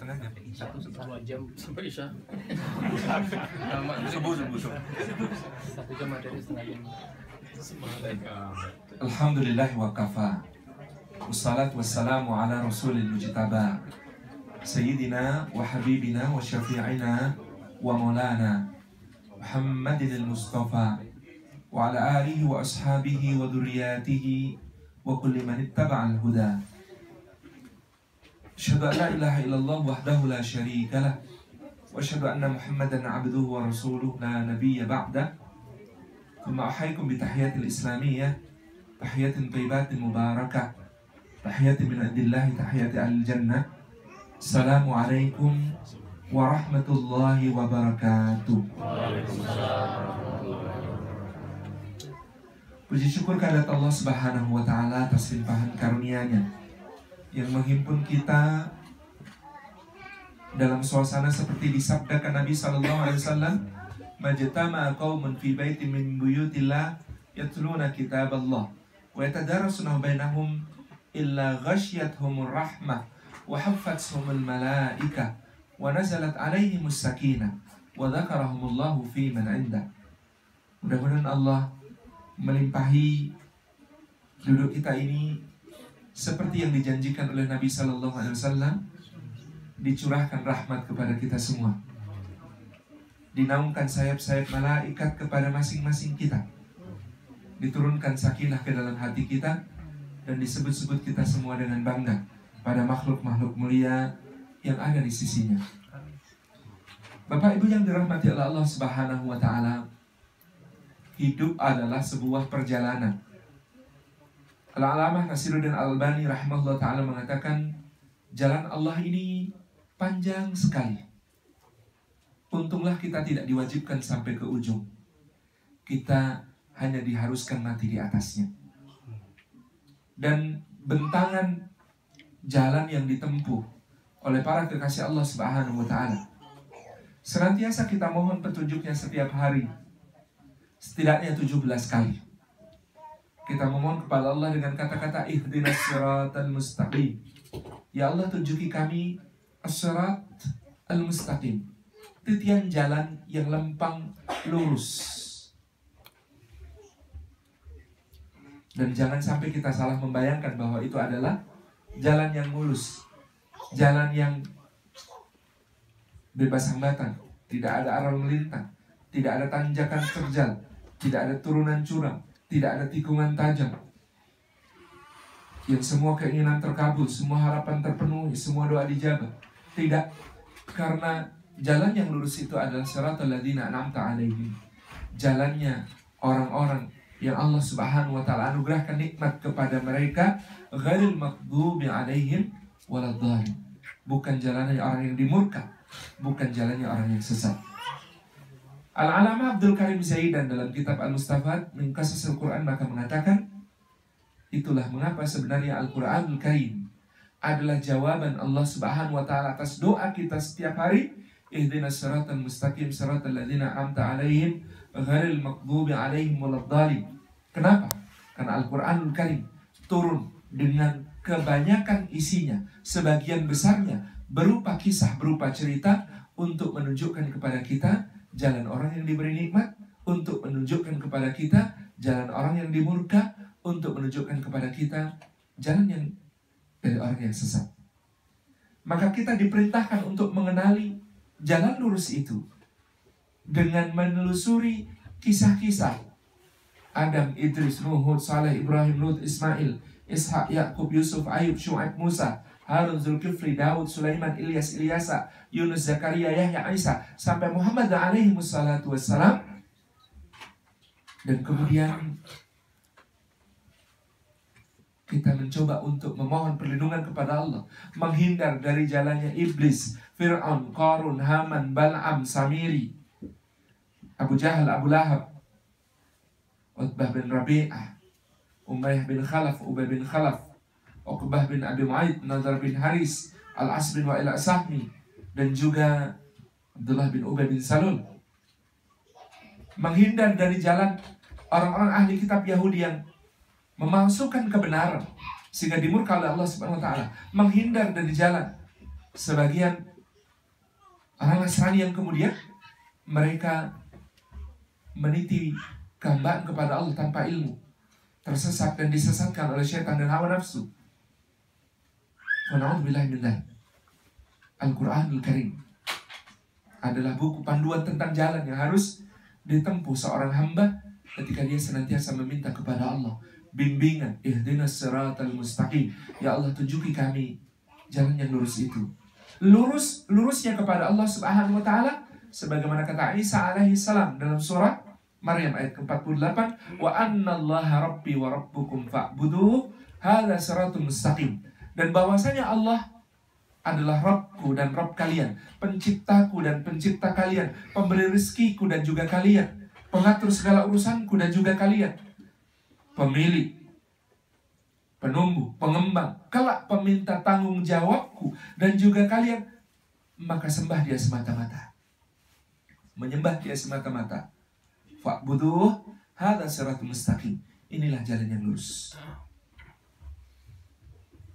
tengahnya. 1 jam sampai Isya. Subuh. 1 jam materi setengah jam. Alhamdulillah wa kafa. Wassalatu wassalamu ala rasulil mujtaba Sayyidina wa habibina wa syafi'ina wa maulana Muhammadin al-Mustafa wa ala alihi wa ashabihi wa dhurriyyatihi wa kulli man ittaba'al huda. Asyhadu an la ilaha illallah wahdahu la syarika lah wa asyhadu anna Muhammadan abduhu wa rasuluh la nabiyya ba'dah. Thumma ahaykum bi tahiyatil islamiyyah, tahiyatin thayyibatin mubarakah, tahiyatin min indillahi, tahiyati ahli jannah. Assalamualaikum warahmatullahi wabarakatuh. Puji syukur kehadirat Allah Subhanahu wa taala atas limpahan karunia-Nya yang menghimpun kita dalam suasana seperti disabdakan Nabi sallallahu alaihi wasallam, "Majtama'a qaumun fi baitin min buyutillah yatluna kitaballah wa yatadarasuna bainahum illa ghasyiyatuhumur rahmah wa haffathumul malaikah wa nazalat alaihimus sakinah wa dzakarahumullahu fi man 'indah." Mudah-mudahan Allah melimpahi duduk kita ini seperti yang dijanjikan oleh Nabi sallallahu alaihi wasallam, dicurahkan rahmat kepada kita semua, dinaungkan sayap-sayap malaikat kepada masing-masing kita, diturunkan sakinah ke dalam hati kita, dan disebut-sebut kita semua dengan bangga pada makhluk-makhluk mulia yang ada di sisinya. Bapak Ibu yang dirahmati oleh Allah Subhanahu wa taala, hidup adalah sebuah perjalanan. Al-Alamah Nasiruddin Al-Albani rahimahullah ta'ala mengatakan, jalan Allah ini panjang sekali. Untunglah kita tidak diwajibkan sampai ke ujung. Kita hanya diharuskan mati di atasnya. Dan bentangan jalan yang ditempuh oleh para kekasih Allah Subhanahu wa ta'ala, senantiasa kita mohon petunjuknya setiap hari, setidaknya 17 kali. Kita memohon kepada Allah dengan kata-kata ihdinas siratal mustaqim. Ya Allah, tunjuki kami as-sirat al-mustaqim, titian jalan yang lempang lurus. Dan jangan sampai kita salah membayangkan bahwa itu adalah jalan yang mulus, jalan yang bebas hambatan, tidak ada arah melintang, tidak ada tanjakan terjal, tidak ada turunan curam, tidak ada tikungan tajam, yang semua keinginan terkabul, semua harapan terpenuhi, semua doa dijabah. Tidak, karena jalan yang lurus itu adalah siratal ladzina an'amta alaihim, jalannya orang-orang yang Allah Subhanahu wa taala anugerahkan nikmat kepada mereka, ghairil maghdubi alaihim waladhdallin, bukan jalannya orang yang dimurka, bukan jalannya orang yang sesat. Al-Alama Abdul Karim Zaidan dalam kitab Al-Mustafad min Qasasil Quran maka mengatakan, itulah mengapa sebenarnya Al-Quranul Karim adalah jawaban Allah Subhanahu wa taala atas doa kita setiap hari, ihdinas siratal mustaqim siratal ladzina an'amta alaihim ghairil maghdubi alaihim waladhdallin. Kenapa? Karena Al-Quranul Karim turun dengan kebanyakan isinya, sebagian besarnya berupa kisah, berupa cerita, untuk menunjukkan kepada kita jalan orang yang diberi nikmat, untuk menunjukkan kepada kita jalan orang yang dimurka, untuk menunjukkan kepada kita jalan yang dari orang yang sesat. Maka kita diperintahkan untuk mengenali jalan lurus itu dengan menelusuri kisah-kisah Adam, Idris, Nuh, Hud, Saleh, Ibrahim, Lut, Ismail, Ishak, Yakub, Yusuf, Ayub, Syuaib, Musa, Harun, Zulkifli, Daud, Sulaiman, Ilyas, Ilyasa, Yunus, Zakaria, Yahya, Isa, sampai Muhammad alaihi wassalatu wassalam. Dan kemudian kita mencoba untuk memohon perlindungan kepada Allah, menghindar dari jalannya iblis, Fir'aun, Qarun, Haman, Bal'am, Samiri, Abu Jahal, Abu Lahab, Utbah bin Rabi'ah, Umayyah bin Khalaf, Ubay bin Khalaf, Uqbah bin Abi Mu'aid, Nadar bin Haris, Al-As bin Wa'il As-Sahmi, dan juga Abdullah bin Ubay bin Salul. Menghindar dari jalan orang-orang ahli kitab Yahudi yang memalsukan kebenaran sehingga dimurka oleh Allah Subhanahu wa taala. Menghindar dari jalan sebagian Orang Nasrani yang kemudian mereka meniti kehambaan kepada Allah tanpa ilmu, tersesat dan disesatkan oleh syaitan dan hawa nafsu. Na'udzubillah min dzalik. Al-Quranul Karim adalah buku panduan tentang jalan yang harus ditempuh seorang hamba ketika dia senantiasa meminta kepada Allah bimbingan. Ihdinas siratal mustaqim. Ya Allah, tunjuki kami jalan yang lurus itu. Lurusnya kepada Allah Subhanahu wa taala sebagaimana kata Isa alaihi salam dalam surah Maryam ayat ke-48, wa annallaha rabbi wa rabbukum fa'buduhu hadza siratul mustaqim. Dan bahwasanya Allah adalah Rabbku dan Rabb kalian, penciptaku dan pencipta kalian, pemberi rezekiku dan juga kalian, pengatur segala urusanku dan juga kalian, pemilik, penumbuh, pengembang, kelak peminta tanggung jawabku dan juga kalian, maka sembah dia semata-mata. Menyembah dia semata-mata. Fa'buduh hadza siratul mustaqim. Inilah jalan yang lurus.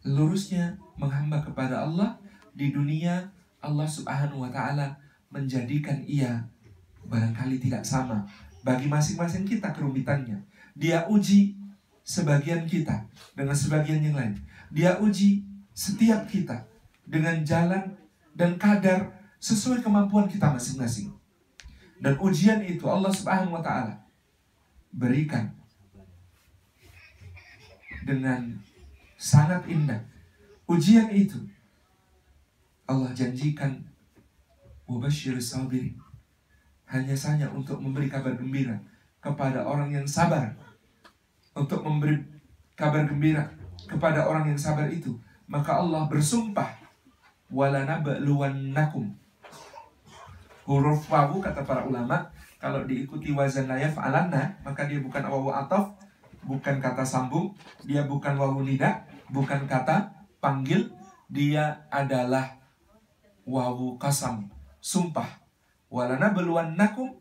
Lurusnya menghamba kepada Allah di dunia, Allah Subhanahu wa taala menjadikan ia barangkali tidak sama bagi masing-masing kita kerumitannya. Dia uji sebagian kita dengan sebagian yang lain. Dia uji setiap kita dengan jalan dan kadar sesuai kemampuan kita masing-masing. Dan ujian itu Allah Subhanahu wa taala berikan dengan sangat indah. Ujian itu Allah janjikan wabashshir sabirin, hanya saja untuk memberi kabar gembira kepada orang yang sabar. Untuk memberi kabar gembira kepada orang yang sabar itu, maka Allah bersumpah wala nabluwannakum. Huruf wawu kata para ulama kalau diikuti wazan la yaf'alanna maka dia bukan wawu ataf, bukan kata sambung, dia bukan wawu nida, bukan kata panggil, dia adalah wawu qasam, sumpah. Walana beluannakum,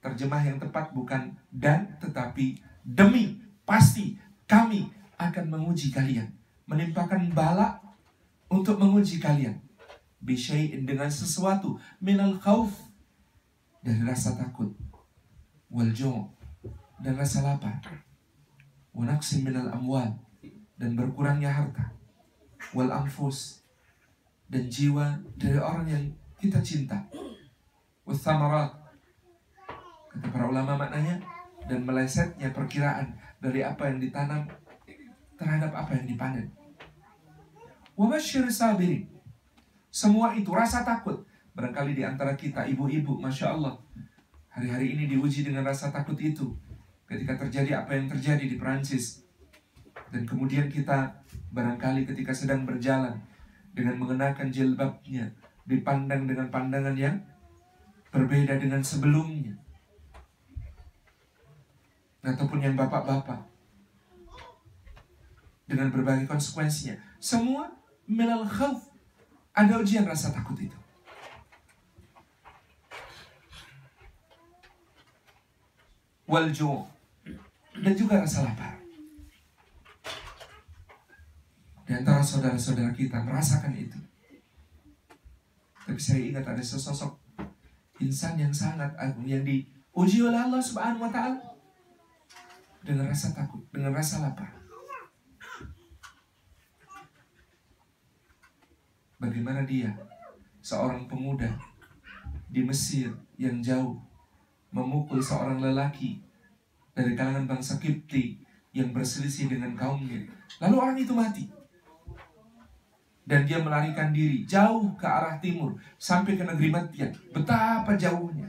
terjemah yang tepat bukan dan tetapi demi, pasti kami akan menguji kalian, menimpakan bala untuk menguji kalian. Bisyai'in, dengan sesuatu, minal khauf, dari rasa takut, wal ju', dan rasa lapar, wa naqsin minal amwal, dan berkurangnya harta, wal anfus, dan jiwa dari orang yang kita cinta, was thamarat, kata para ulama maknanya, dan melesetnya perkiraan dari apa yang ditanam terhadap apa yang dipanen. Wa basyir sabirin. Semua itu rasa takut. Barangkali di antara kita ibu-ibu, Masya Allah, hari-hari ini diuji dengan rasa takut itu ketika terjadi apa yang terjadi di Perancis. Dan kemudian kita barangkali ketika sedang berjalan dengan mengenakan jilbabnya dipandang dengan pandangan yang berbeda dengan sebelumnya. Ataupun yang bapak-bapak dengan berbagai konsekuensinya. Semua minal khauf. Ada ujian rasa takut itu. Wal ju', dan juga rasa lapar. Di antara saudara-saudara kita merasakan itu. Tapi saya ingat ada sesosok insan yang sangat agung yang diuji oleh Allah Subhanahu wa taala dengan rasa takut, dengan rasa lapar. Bagaimana dia, seorang pemuda di Mesir yang jauh, memukul seorang lelaki dari kalangan bangsa Kipti yang berselisih dengan kaumnya. Lalu orang itu mati. Dan dia melarikan diri jauh ke arah timur sampai ke negeri Madian. Betapa jauhnya.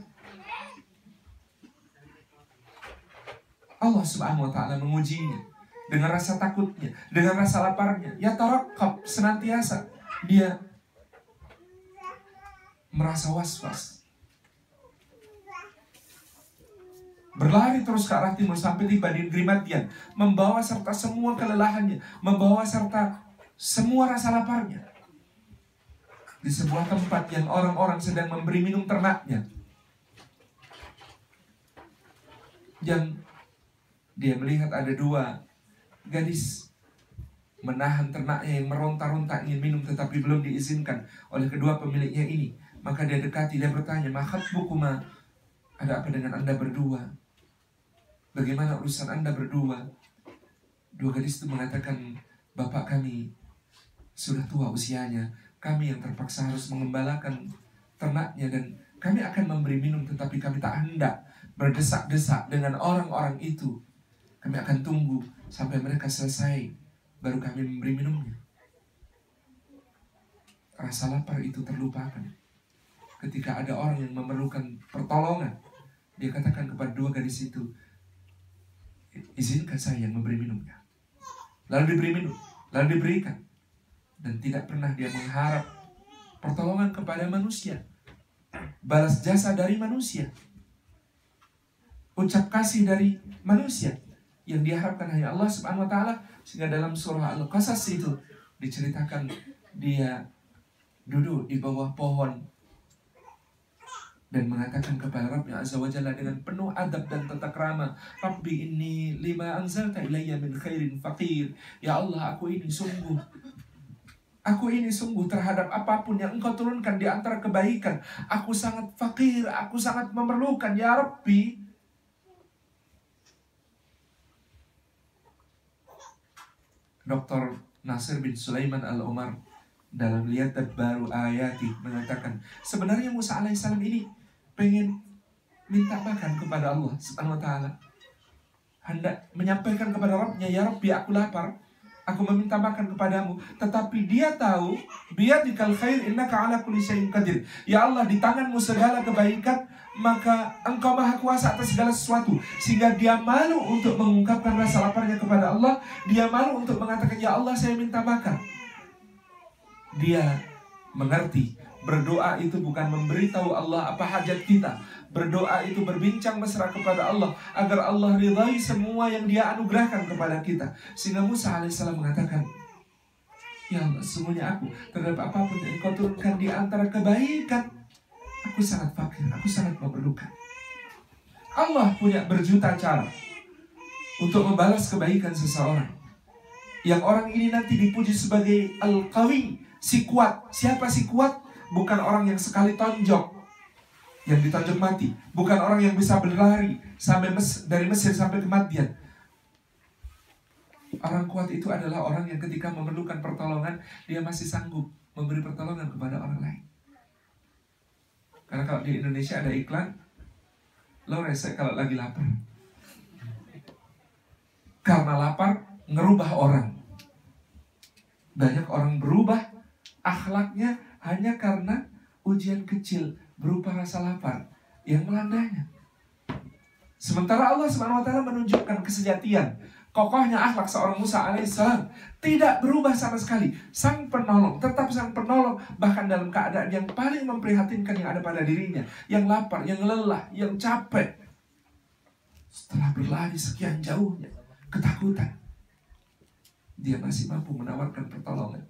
Allah Subhanahu wa taala mengujinya dengan rasa takutnya, dengan rasa laparnya. Ya tarakkab, senantiasa dia merasa was-was. Berlari terus ke arah timur sampai tiba di negeri Madian, membawa serta semua kelelahannya, membawa serta semua rasa laparnya. Di sebuah tempat yang orang-orang sedang memberi minum ternaknya, yang dia melihat ada dua gadis menahan ternaknya yang meronta-ronta ingin minum tetapi belum diizinkan oleh kedua pemiliknya ini. Maka dia dekati, dia bertanya, "Ma khatbukuma?" Ada apa dengan Anda berdua? Bagaimana urusan Anda berdua? Dua gadis itu mengatakan, "Bapak kami sudah tua usianya. Kami yang terpaksa harus mengembalakan ternaknya dan kami akan memberi minum, tetapi kami tak hendak berdesak-desak dengan orang-orang itu. Kami akan tunggu sampai mereka selesai, baru kami memberi minumnya." Rasa lapar itu terlupakan. Ketika ada orang yang memerlukan pertolongan, dia katakan kepada dua gadis itu, "Izinkan saya yang memberi minumnya." Lalu diberi minum, lalu diberikan. Dan tidak pernah dia mengharap pertolongan kepada manusia, balas jasa dari manusia, ucap kasih dari manusia. Yang diharapkan hanya Allah Subhanahu wa Ta'ala. Sehingga dalam surah Al-Qasas itu diceritakan dia duduk di bawah pohon dan mengatakan kepada Rabbnya Azza wa Jalla dengan penuh adab dan tata krama, "Rabbi inni lima anzalta ilayya min khairin faqir." Ya Allah, aku ini sungguh terhadap apapun yang Engkau turunkan di antara kebaikan, aku sangat fakir, aku sangat memerlukan, ya Rabbi. Dr. Nasir bin Sulaiman Al-Umar dalam Lihat Tadbaru Ayati mengatakan, sebenarnya Musa alaihissalam ini pengen minta makan kepada Allah Subhanahu wa Ta'ala, hendak menyampaikan kepada Rabbnya, "Ya Rabbi, aku lapar, aku meminta makan kepadamu." Tetapi dia tahu, biyadikal khair innaka ala kulli syai'in qadir. Ya Allah, di tanganmu segala kebaikan, maka Engkau maha kuasa atas segala sesuatu. Sehingga dia malu untuk mengungkapkan rasa laparnya kepada Allah. Dia malu untuk mengatakan, "Ya Allah, saya minta makan." Dia mengerti, berdoa itu bukan memberitahu Allah apa hajat kita. Berdoa itu berbincang mesra kepada Allah agar Allah ridhai semua yang Dia anugerahkan kepada kita. Sehingga Musa alaihissalam mengatakan, "Ya Allah, sesungguhnya aku terhadap apapun yang Engkau turunkan di antara kebaikan, aku sangat fakir, aku sangat memerlukan." Allah punya berjuta cara untuk membalas kebaikan seseorang. Yang orang ini nanti dipuji sebagai Al-Qawi, si kuat. Siapa si kuat? Bukan orang yang sekali tonjok, yang ditonjok mati. Bukan orang yang bisa berlari sampai dari Mesir sampai kematian. Orang kuat itu adalah orang yang ketika memerlukan pertolongan, dia masih sanggup memberi pertolongan kepada orang lain. Karena kalau di Indonesia ada iklan, lo resek kalau lagi lapar. Karena lapar ngerubah orang. Banyak orang berubah akhlaknya hanya karena ujian kecil berupa rasa lapar yang melandanya. Sementara Allah Subhanahu wa Ta'ala menunjukkan kesejatian, kokohnya akhlak seorang Musa alaihissalam, tidak berubah sama sekali. Sang penolong, tetap sang penolong, bahkan dalam keadaan yang paling memprihatinkan yang ada pada dirinya, yang lapar, yang lelah, yang capek. Setelah berlari sekian jauhnya, ketakutan, dia masih mampu menawarkan pertolongan.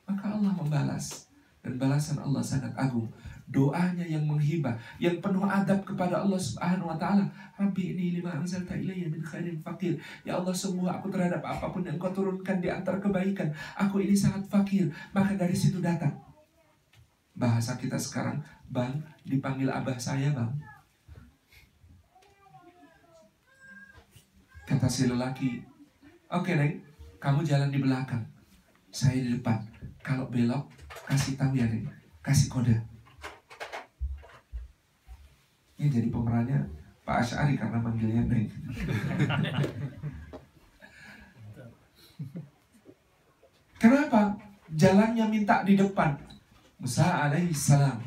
Maka Allah membalas, dan balasan Allah sangat agung. Doanya yang menghibah, yang penuh adab kepada Allah Subhanahu wa Ta'ala. "Rabbi ini lima anzalta ilayya min khairin faqir." Ya Allah, sungguh aku terhadap apapun yang Kau turunkan di antara kebaikan, aku ini sangat fakir. Maka dari situ datang bahasa kita sekarang, "Bang, dipanggil abah saya, Bang." Kata si lelaki, "Oke, Neng, kamu jalan di belakang, saya di depan. Kalau belok, kasih tahu ya, Neng, kasih kode." Ini jadi pemerannya Pak Asy'ari karena manggilnya Neng. Kenapa? Jalannya minta di depan. Musa alaihissalam,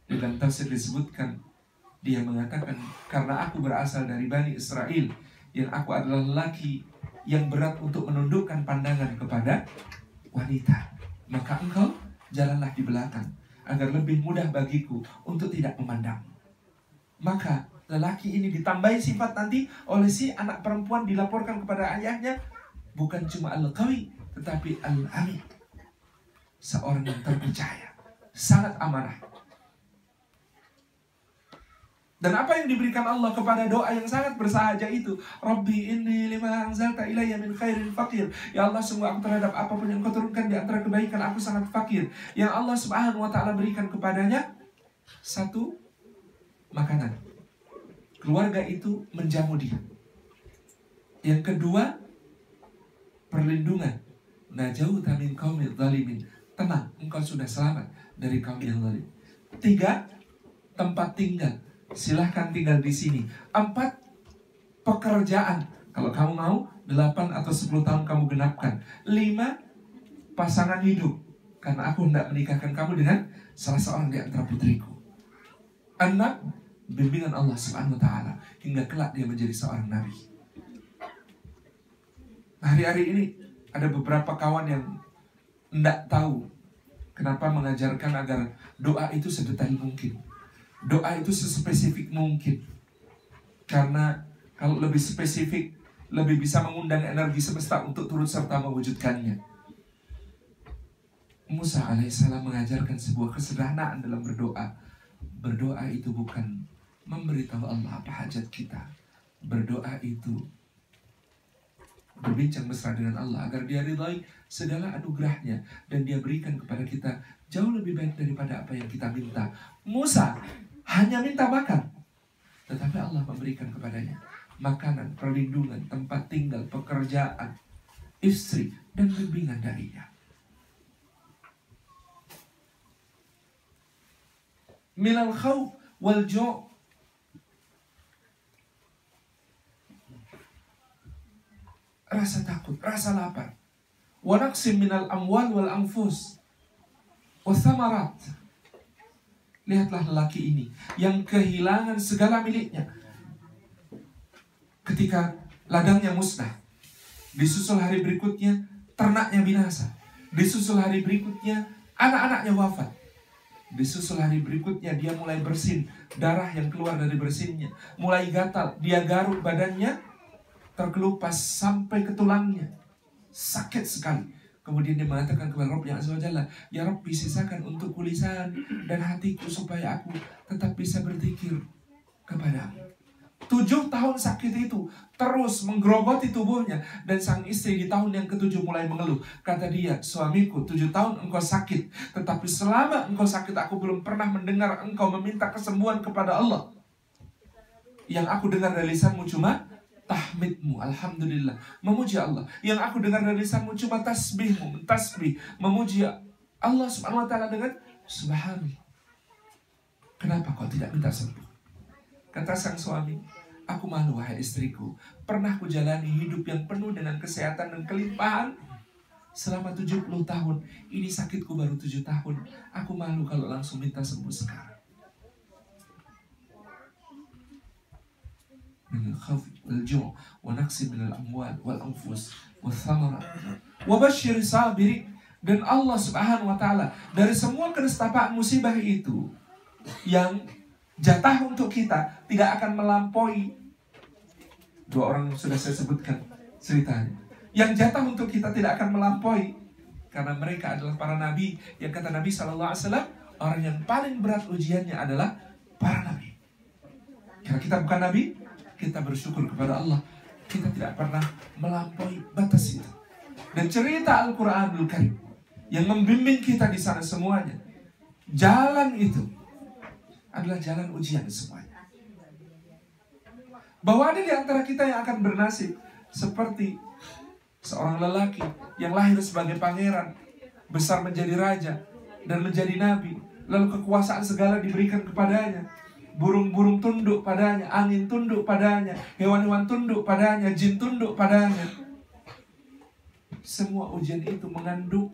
di dalam tafsir disebutkan, dia mengatakan, "Karena aku berasal dari Bani Israel, yang aku adalah lelaki yang berat untuk menundukkan pandangan kepada wanita. Maka engkau jalanlah di belakang, agar lebih mudah bagiku untuk tidak memandang." Maka lelaki ini ditambahi sifat nanti oleh si anak perempuan, dilaporkan kepada ayahnya, bukan cuma Al-Qawi, tetapi Al-Amin. Seorang yang terpercaya, sangat amanah. Dan apa yang diberikan Allah kepada doa yang sangat bersahaja itu, "Rabbi inni lima anzalta ilayya min khairin faqir." Ya Allah, sungguh aku terhadap apapun yang Kau turunkan di antara kebaikan, aku sangat fakir. Yang Allah Subhanahu wa Ta'ala berikan kepadanya Satu, makanan. Keluarga itu menjamu dia. Yang kedua, perlindungan. Najauta min qaumil zalimin. Tenang, engkau sudah selamat dari kaum yang zalim. 3, tempat tinggal. Silahkan tinggal di sini. 4, pekerjaan. Kalau kamu mau, 8 atau 10 tahun kamu genapkan. 5, pasangan hidup. Karena aku hendak menikahkan kamu dengan salah seorang di antara putriku. 6, bimbingan Allah Subhanahu wa ta'ala hingga kelak dia menjadi seorang nabi. Hari-hari ini ada beberapa kawan yang tidak tahu kenapa mengajarkan agar doa itu sedetail mungkin, doa itu sespesifik mungkin. Karena kalau lebih spesifik, lebih bisa mengundang energi semesta untuk turut serta mewujudkannya. Musa alaihissalam mengajarkan sebuah kesederhanaan dalam berdoa. Berdoa itu bukan memberitahu Allah apa hajat kita. Berdoa itu berbincang mesra dengan Allah agar dia ridhai segala anugerahnya dan dia berikan kepada kita jauh lebih baik daripada apa yang kita minta. Musa hanya minta makan, tetapi Allah memberikan kepadanya makanan, perlindungan, tempat tinggal, pekerjaan, istri, dan bimbingan darinya. Minal khawf wal ju', rasa takut, rasa lapar. Wa naqsim minal amwal wal anfus wathamarat. Lihatlah lelaki ini yang kehilangan segala miliknya ketika ladangnya musnah. Disusul hari berikutnya ternaknya binasa. Disusul hari berikutnya anak-anaknya wafat. Disusul hari berikutnya dia mulai bersin, darah yang keluar dari bersinnya mulai gatal, dia garuk badannya terkelupas sampai ke tulangnya, sakit sekali. Kemudian dia mengatakan kepada Rabb yang Azza wa Jalla, ya Rabbi, sisakan untukku lisan dan hatiku supaya aku tetap bisa berzikir kepadamu. 7 tahun sakit itu terus menggerogoti tubuhnya. Dan sang istri di tahun yang ke-7 mulai mengeluh. Kata dia, suamiku, 7 tahun engkau sakit, tetapi selama engkau sakit aku belum pernah mendengar engkau meminta kesembuhan kepada Allah. Yang aku dengar dari lisanmu cuma tahmidmu, alhamdulillah, memuji Allah. Yang aku dengar dari lisanmu cuma tasbihmu, tasbih, memuji Allah subhanahu wa ta'ala dengan subhanallah. Kenapa kau tidak minta sembuh? Kata sang suami, aku malu wahai istriku, pernah ku jalani hidup yang penuh dengan kesehatan dan kelimpahan selama 70 tahun. Ini sakitku baru 7 tahun. Aku malu kalau langsung minta sembuh sekarang. Minal khawfi wal ju' wa naqsi minal amwal wal anfus wathamarat wa basyir sabirin. Dan Allah subhanahu wa ta'ala dari semua kenistapaan musibah itu yang jatah untuk kita tidak akan melampaui. 2 orang sudah saya sebutkan ceritanya. Yang jatah untuk kita tidak akan melampaui, karena mereka adalah para nabi. Yang kata Nabi SAW, orang yang paling berat ujiannya adalah para nabi. Karena kita bukan nabi, kita bersyukur kepada Allah, kita tidak pernah melampaui batas itu. Dan cerita Al-Quranul Karim yang membimbing kita di sana semuanya, jalan itu adalah jalan ujian semuanya. Bahwa ada di antara kita yang akan bernasib seperti seorang lelaki yang lahir sebagai pangeran, besar menjadi raja dan menjadi nabi, lalu kekuasaan segala diberikan kepadanya. Burung-burung tunduk padanya, angin tunduk padanya, hewan-hewan tunduk padanya, jin tunduk padanya. Semua ujian itu mengandung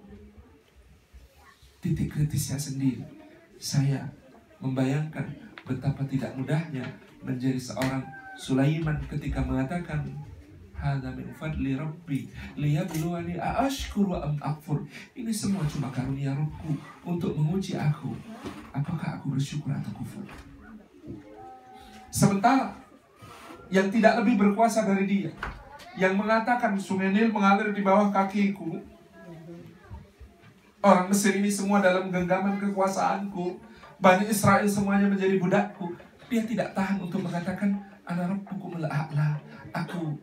titik kritisnya sendiri. Saya membayangkan betapa tidak mudahnya menjadi seorang Sulaiman ketika mengatakan, hadza min fadli rabbi liyabluwani aashkuru am akfur. Ini semua cuma karunia Rabbku untuk menguji aku, apakah aku bersyukur atau kufur. Sementara yang tidak lebih berkuasa dari dia, yang mengatakan sungai Nil mengalir di bawah kakiku, orang Mesir ini semua dalam genggaman kekuasaanku, Bani Israel semuanya menjadi budakku, dia tidak tahan untuk mengatakan ana rabbukumul a'la, aku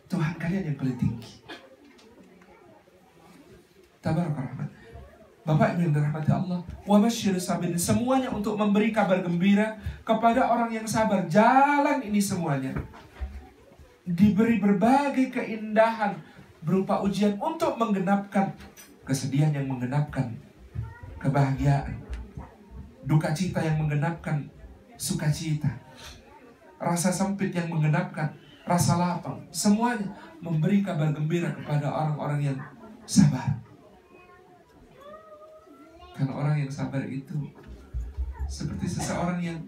Tuhan kalian yang paling tinggi. Tabarak rahman. Bapak Ibu yang dirahmati Allah, wa basyir sabirin, semuanya untuk memberi kabar gembira kepada orang yang sabar. Jalan ini semuanya diberi berbagai keindahan berupa ujian untuk menggenapkan kesedihan yang menggenapkan kebahagiaan, duka cita yang menggenapkan sukacita, rasa sempit yang menggenapkan rasa lapang. Semuanya memberi kabar gembira kepada orang-orang yang sabar. Karena orang yang sabar itu seperti seseorang yang,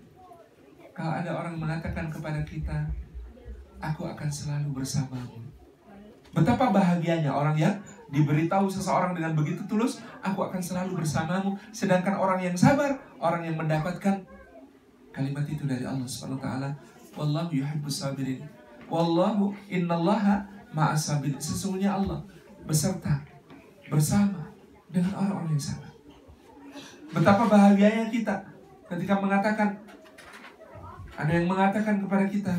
kalau ada orang mengatakan kepada kita, aku akan selalu bersamamu. Betapa bahagianya orang yang diberitahu seseorang dengan begitu tulus, aku akan selalu bersamamu. Sedangkan orang yang sabar, orang yang mendapatkan kalimat itu dari Allah Subhanahu wa taala, wallahu yuhibbus sabirin. Wallahu innallaha ma'as sabirin. Sesungguhnya Allah bersama dengan orang-orang yang sabar. Betapa bahagianya kita ketika mengatakan, ada yang mengatakan kepada kita,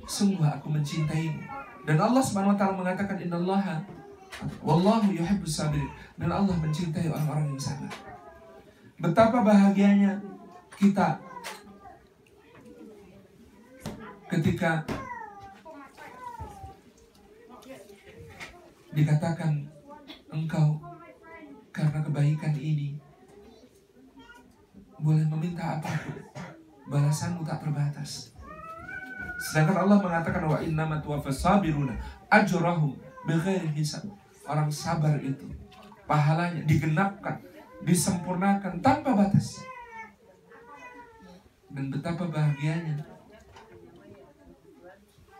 sungguh aku mencintaimu. Dan Allah Subhanahu wa taala mengatakan, innallaha wallahu yuhibbus sabirin. Dan Allah mencintai orang-orang yang sabar. Betapa bahagianya kita ketika dikatakan, engkau karena kebaikan ini boleh meminta apapun, balasanmu tak terbatas. Sedangkan Allah mengatakan, wa innama tuwaffas sabiruna ajrahum bighairi hisab. Orang sabar itu pahalanya digenapkan, disempurnakan tanpa batas. Dan betapa bahagianya,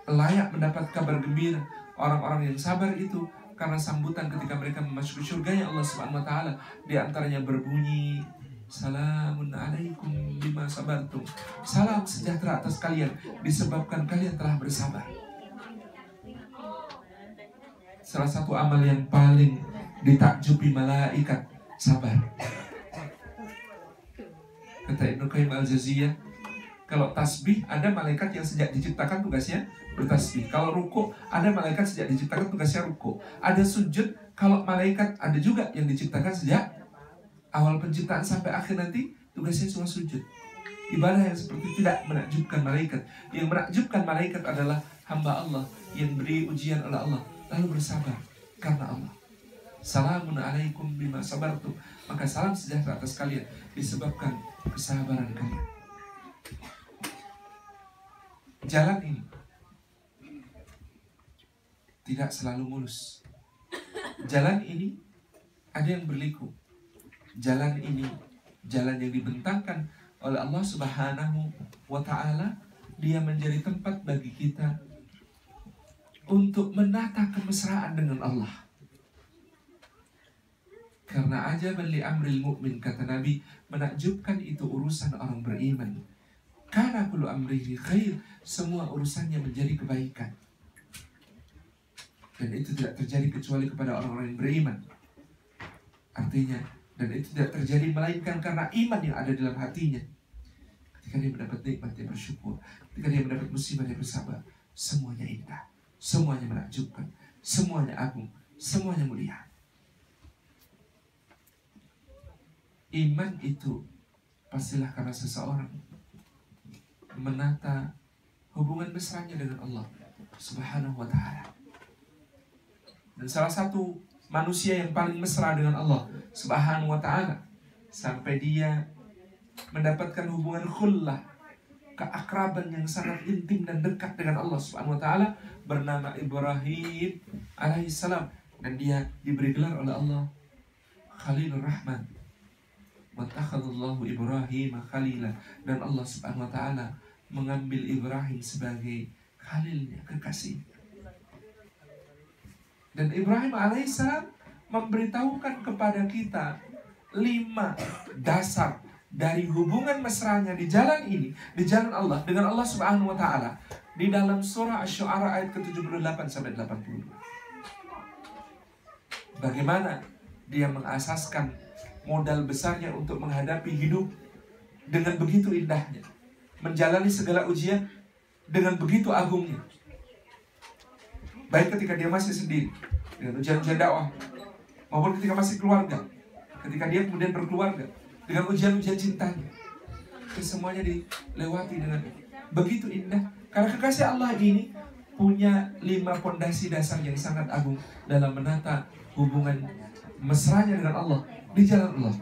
layak mendapat kabar gembira orang-orang yang sabar itu, karena sambutan ketika mereka memasuki surganya Allah Subhanahu wa taala di antaranya berbunyi, salamun alaikum bima sabartum. Salam sejahtera atas kalian disebabkan kalian telah bersabar. Salah satu amal yang paling ditakjubi malaikat, sabar. Kata Ibnu Qayyim al-Jauziyah, kalau tasbih ada malaikat yang sejak diciptakan tugasnya bertasbih. Kalau ruku ada malaikat sejak diciptakan tugasnya ruku. Ada sujud, kalau malaikat ada juga yang diciptakan sejak awal penciptaan sampai akhir nanti tugasnya cuma sujud. Ibadah yang seperti tidak menakjubkan malaikat. Yang menakjubkan malaikat adalah hamba Allah yang beri ujian oleh Allah lalu bersabar karena Allah. Salamun alaikum bima sabartum. Maka salam sejahtera atas kalian disebabkan kesabaran kalian. Jalan ini tidak selalu mulus. Jalan ini ada yang berliku. Jalan ini jalan yang dibentangkan oleh Allah Subhanahu wa ta'ala. Dia menjadi tempat bagi kita untuk menata kemesraan dengan Allah. Karena ajaban li amril mu'min, kata Nabi, menakjubkan itu urusan orang beriman. Karena kullu amrihi khair, semua urusannya menjadi kebaikan. Dan itu tidak terjadi kecuali kepada orang-orang yang beriman. Artinya, dan itu tidak terjadi melainkan karena iman yang ada dalam hatinya. Ketika dia mendapat nikmat, dia bersyukur. Ketika dia mendapat musibah, dia bersabar. Semuanya indah, semuanya menakjubkan, semuanya agung, semuanya mulia. Iman itu pastilah karena seseorang menata hubungan mesranya dengan Allah Subhanahu wa ta'ala. Dan salah satu manusia yang paling mesra dengan Allah Subhanahu wa ta'ala sampai dia mendapatkan hubungan khullah, keakraban yang sangat intim dan dekat dengan Allah Subhanahu wa ta'ala, bernama Ibrahim alaihissalam. Dan dia diberi gelar oleh Allah Khalilur Rahman. Wattakhadallahu Ibrahim khalila. Dan Allah Subhanahu wa ta'ala mengambil Ibrahim sebagai khalilnya, kekasih. Dan Ibrahim alaihissalam memberitahukan kepada kita 5 dasar dari hubungan mesranya di jalan ini, di jalan Allah dengan Allah Subhanahu wa ta'ala, di dalam surah Asy-Syu'ara ayat ke-78 sampai 80. Bagaimana dia mengasaskan modal besarnya untuk menghadapi hidup dengan begitu indahnya, menjalani segala ujian dengan begitu agungnya. Baik ketika dia masih sendiri dengan ujian-ujian dakwah, maupun ketika masih keluarga, ketika dia kemudian berkeluarga, dengan ujian-ujian cintanya. Semuanya dilewati dengan begitu indah. Karena kekasih Allah ini punya 5 pondasi dasar yang sangat agung dalam menata hubungan mesranya dengan Allah di jalan Allah.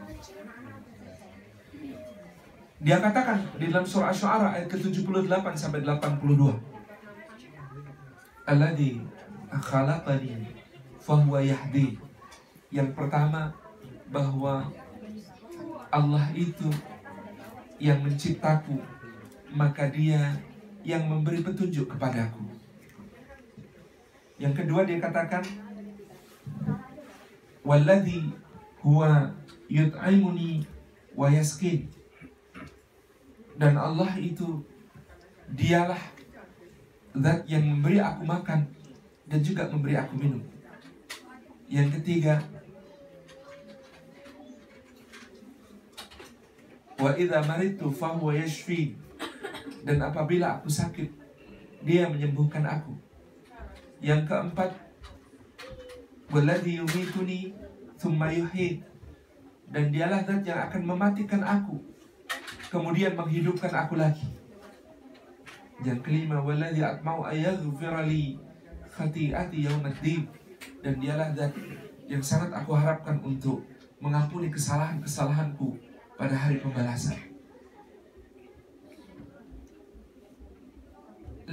Dia katakan di dalam surah Asy-Syu'ara ayat ke-78 sampai 82. Alladzi khalaqani fahuwa yahdi. Yang pertama, bahwa Allah itu yang menciptaku, maka Dia yang memberi petunjuk kepadaku. Yang kedua dia katakan, walladzi huwa yut'imuni wa yasqin. Dan Allah itu dialah zat yang memberi aku makan dan juga memberi aku minum. Yang ketiga, wa idza maridtu fahuwa yashfi. Dan apabila aku sakit, Dia menyembuhkan aku. Yang keempat, walladzi yumituni tsumma yuhyi. Dan dialah zat yang akan mematikan aku, kemudian menghidupkan aku lagi. Yang kelima, walladzi atma'u ayaghfira li khati'ati yaumiddin. Dan dialah zat yang sangat aku harapkan untuk mengampuni kesalahan-kesalahanku pada hari pembalasan. 5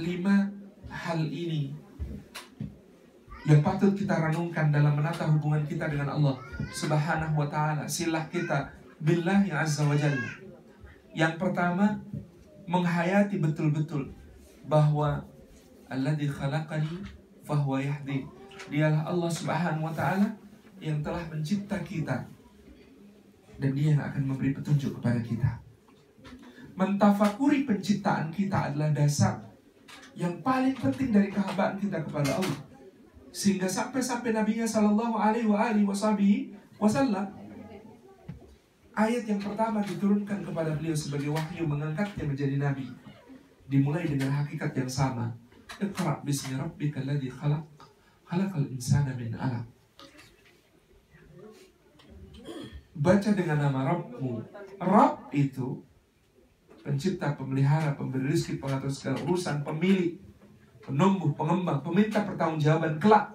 hal ini yang patut kita renungkan dalam menata hubungan kita dengan Allah Subhanahu wa ta'ala, silah kita billahi azza wa jalla. Yang pertama, menghayati betul-betul bahwa alladzi khalaqani fahuwa yahdi. Dialah Allah Subhanahu wa ta'ala yang telah mencipta kita, dan Dia yang akan memberi petunjuk kepada kita. Mentafakuri penciptaan kita adalah dasar yang paling penting dari kehambaan kita kepada Allah. Sehingga sampai Nabinya sallallahu alaihi wasallam, ayat yang pertama diturunkan kepada beliau sebagai wahyu mengangkatnya menjadi nabi, dimulai dengan hakikat yang sama. Iqra bismi rabbikal ladzi khalaq, khalaqal insana min 'alaq. Baca dengan nama Rabbmu. Rabb itu pencipta, pemelihara, pemberi rezeki, pengatur segala urusan, pemilik, penumbuh, pengembang, peminta pertanggungjawaban kelak.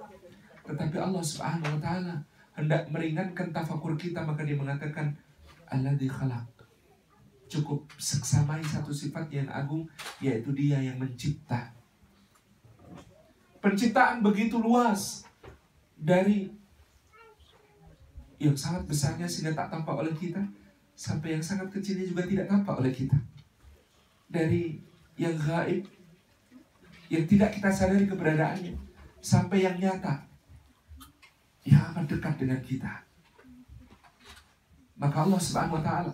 Tetapi Allah Subhanahu wa ta'ala hendak meringankan tafakur kita, maka Dia mengatakan alladzi khalaq. Cukup seksamai satu sifat yang agung, yaitu Dia yang mencipta. Penciptaan begitu luas, dari yang sangat besarnya sehingga tak tampak oleh kita, sampai yang sangat kecilnya juga tidak tampak oleh kita. Dari yang gaib, yang tidak kita sadari keberadaannya, sampai yang nyata, yang amat dekat dengan kita. Maka Allah Subhanahu wa ta'ala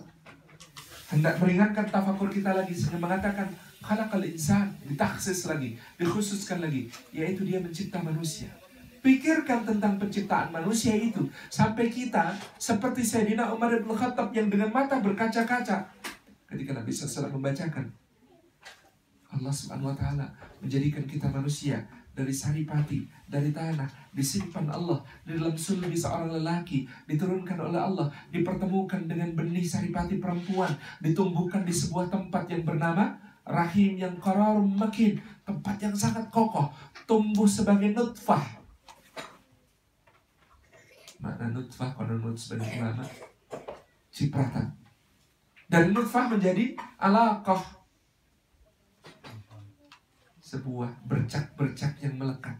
hendak meringankan tafakur kita lagi, sehingga mengatakan khalaqal insan, ditaksis lagi, dikhususkan lagi, yaitu Dia mencipta manusia. Pikirkan tentang penciptaan manusia itu, sampai kita seperti Sayyidina Umar bin Khattab yang dengan mata berkaca-kaca ketika Nabi SAW membacakan, Allah Subhanahu wa ta'ala menjadikan kita manusia dari saripati, dari tanah, disimpan Allah di dalam sulbi seorang lelaki, diturunkan oleh Allah, dipertemukan dengan benih saripati perempuan, ditumbuhkan di sebuah tempat yang bernama rahim yang qararum makin, tempat yang sangat kokoh, tumbuh sebagai nutfah. Makna nutfah kalau menurut sebagian ulama, cipratan. Dari nutfah menjadi alaqah, sebuah bercak-bercak yang melekat.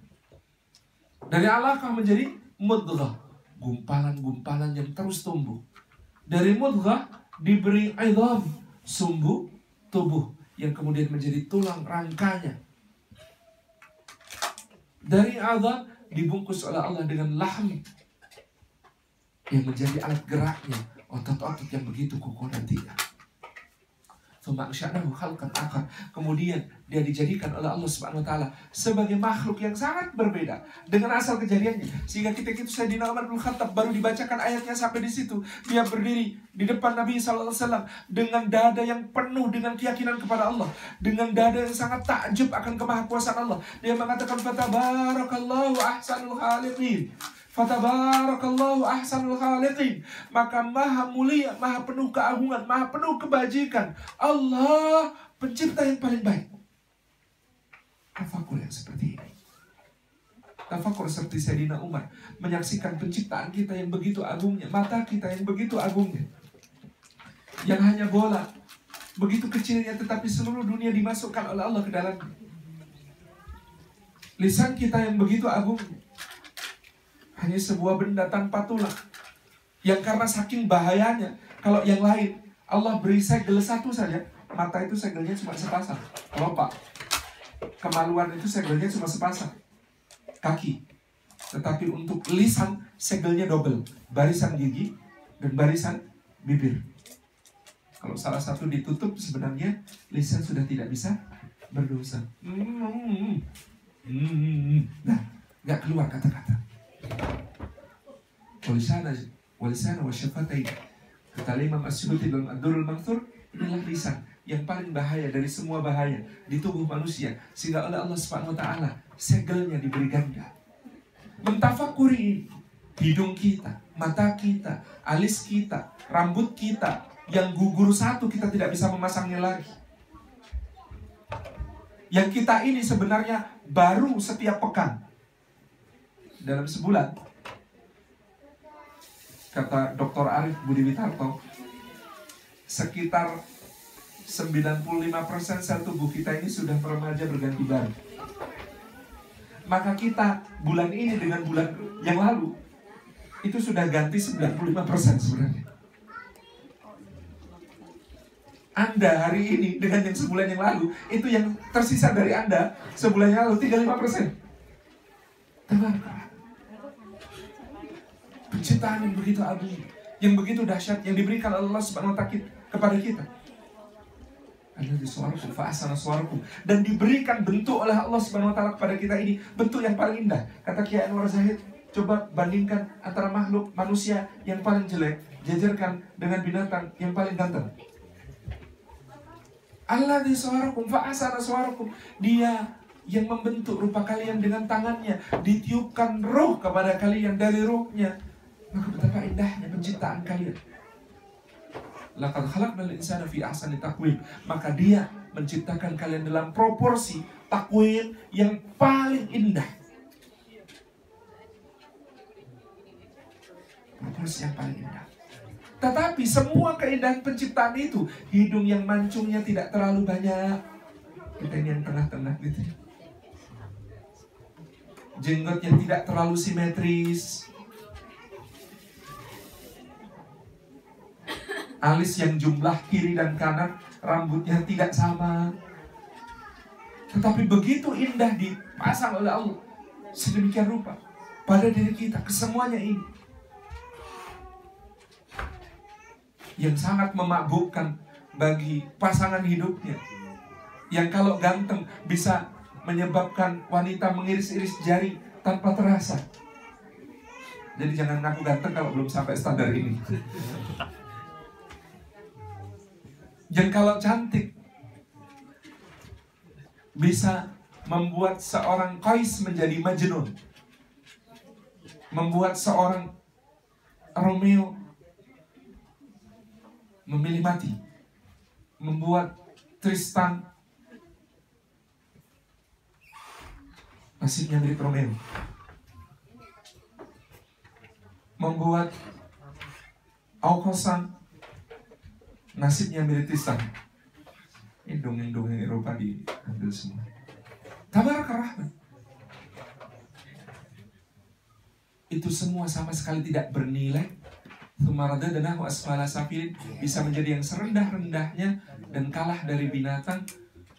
Dari alaqah menjadi mudghah, gumpalan-gumpalan yang terus tumbuh. Dari mudghah diberi idham, sumbu tubuh yang kemudian menjadi tulang rangkanya. Dari idham dibungkus oleh Allah dengan lahm yang menjadi alat geraknya, otot-otot yang begitu kokoh nantinya. Kemudian Dia dijadikan oleh Allah Subhanahu wa ta'ala sebagai makhluk yang sangat berbeda dengan asal kejadiannya. Sehingga ketika itu Sayyidina Umar bin Khattab baru dibacakan ayatnya sampai di situ, dia berdiri di depan Nabi SAW dengan dada yang penuh dengan keyakinan kepada Allah, dengan dada yang sangat takjub akan kemahakuasaan Allah. Dia mengatakan fatabarakallahu ahsanul khaliqin. Fatabarakallahu ahsanul khaliqin. Maka maha mulia, maha penuh keagungan, maha penuh kebajikan Allah, pencipta yang paling baik. Tafakur yang seperti ini. Tafakur seperti Sayyidina Umar, menyaksikan penciptaan kita yang begitu agungnya, mata kita yang begitu agungnya, yang hanya bola begitu kecilnya, tetapi seluruh dunia dimasukkan oleh Allah ke dalamnya. Lisan kita yang begitu agung, hanya sebuah benda tanpa tulang, yang karena saking bahayanya, kalau yang lain Allah beri segel satu saja, mata itu segelnya cuma sepasang, kelopak. Kemaluan itu segelnya cuma sepasang kaki. Tetapi untuk lisan segelnya double, barisan gigi dan barisan bibir. Kalau salah satu ditutup, sebenarnya lisan sudah tidak bisa berdosa. Nah, nggak keluar kata-kata. Walisana wa syafatain. Kata Imam As-Suyuti dalam Ad-Durrul Manthur, inilah lisan yang paling bahaya dari semua bahaya di tubuh manusia, sehingga oleh Allah Subhanahu wa taala segelnya diberi ganda. Mentafakuri hidung kita, mata kita, alis kita, rambut kita yang gugur satu, kita tidak bisa memasangnya lagi. Yang kita ini sebenarnya baru setiap pekan. Dalam sebulan, kata Dr. Arif Budi Witarto, sekitar 95% sel tubuh kita ini sudah remaja berganti baru. Maka kita bulan ini dengan bulan yang lalu itu sudah ganti 95% sebenarnya. Anda hari ini dengan yang sebulan yang lalu, itu yang tersisa dari Anda sebulan yang lalu 35%. Penciptaan yang begitu agung, yang begitu dahsyat, yang diberikan Allah Subhanahu wa taala kepada kita. Alladzi suwarakum fa ahsana suwarakum, dan diberikan bentuk oleh Allah Subhanahu wa taala kepada kita ini bentuk yang paling indah. Kata Kiai Anwar Zahid, coba bandingkan antara makhluk manusia yang paling jelek, jajarkan dengan binatang yang paling ganteng. Alladzi suwarakum fa ahsana suwarakum, dia yang membentuk rupa kalian dengan tangannya, ditiupkan ruh kepada kalian dari ruhnya. Maka betapa indahnya penciptaan kalian. Laqad khalaqnal insana fi ahsani taqwim. Maka dia menciptakan kalian dalam proporsi takwim yang paling indah. Proporsi yang paling indah. Tetapi semua keindahan penciptaan itu, hidung yang mancungnya tidak terlalu banyak, kita ini yang tengah-tengah gitu. Jenggotnya tidak terlalu simetris, alis yang jumlah kiri dan kanan, rambutnya tidak sama. Tetapi begitu indah dipasang oleh Allah sedemikian rupa pada diri kita, kesemuanya ini yang sangat memabukkan bagi pasangan hidupnya, yang kalau ganteng bisa menyebabkan wanita mengiris-iris jari tanpa terasa. Jadi jangan ngaku ganteng kalau belum sampai standar ini. Dan kalau cantik bisa membuat seorang Qais menjadi Majnun, membuat seorang Romeo memilih mati, membuat Tristan nasibnya mirip Romeo, membuat Aucassin nasibnya mirip Tristan. Ini dongeng-dongeng Eropa diambil semua. Tabarakar Rahman. Itu semua sama sekali tidak bernilai. Tumarada dan aku asfala safilin, bisa menjadi yang serendah-rendahnya dan kalah dari binatang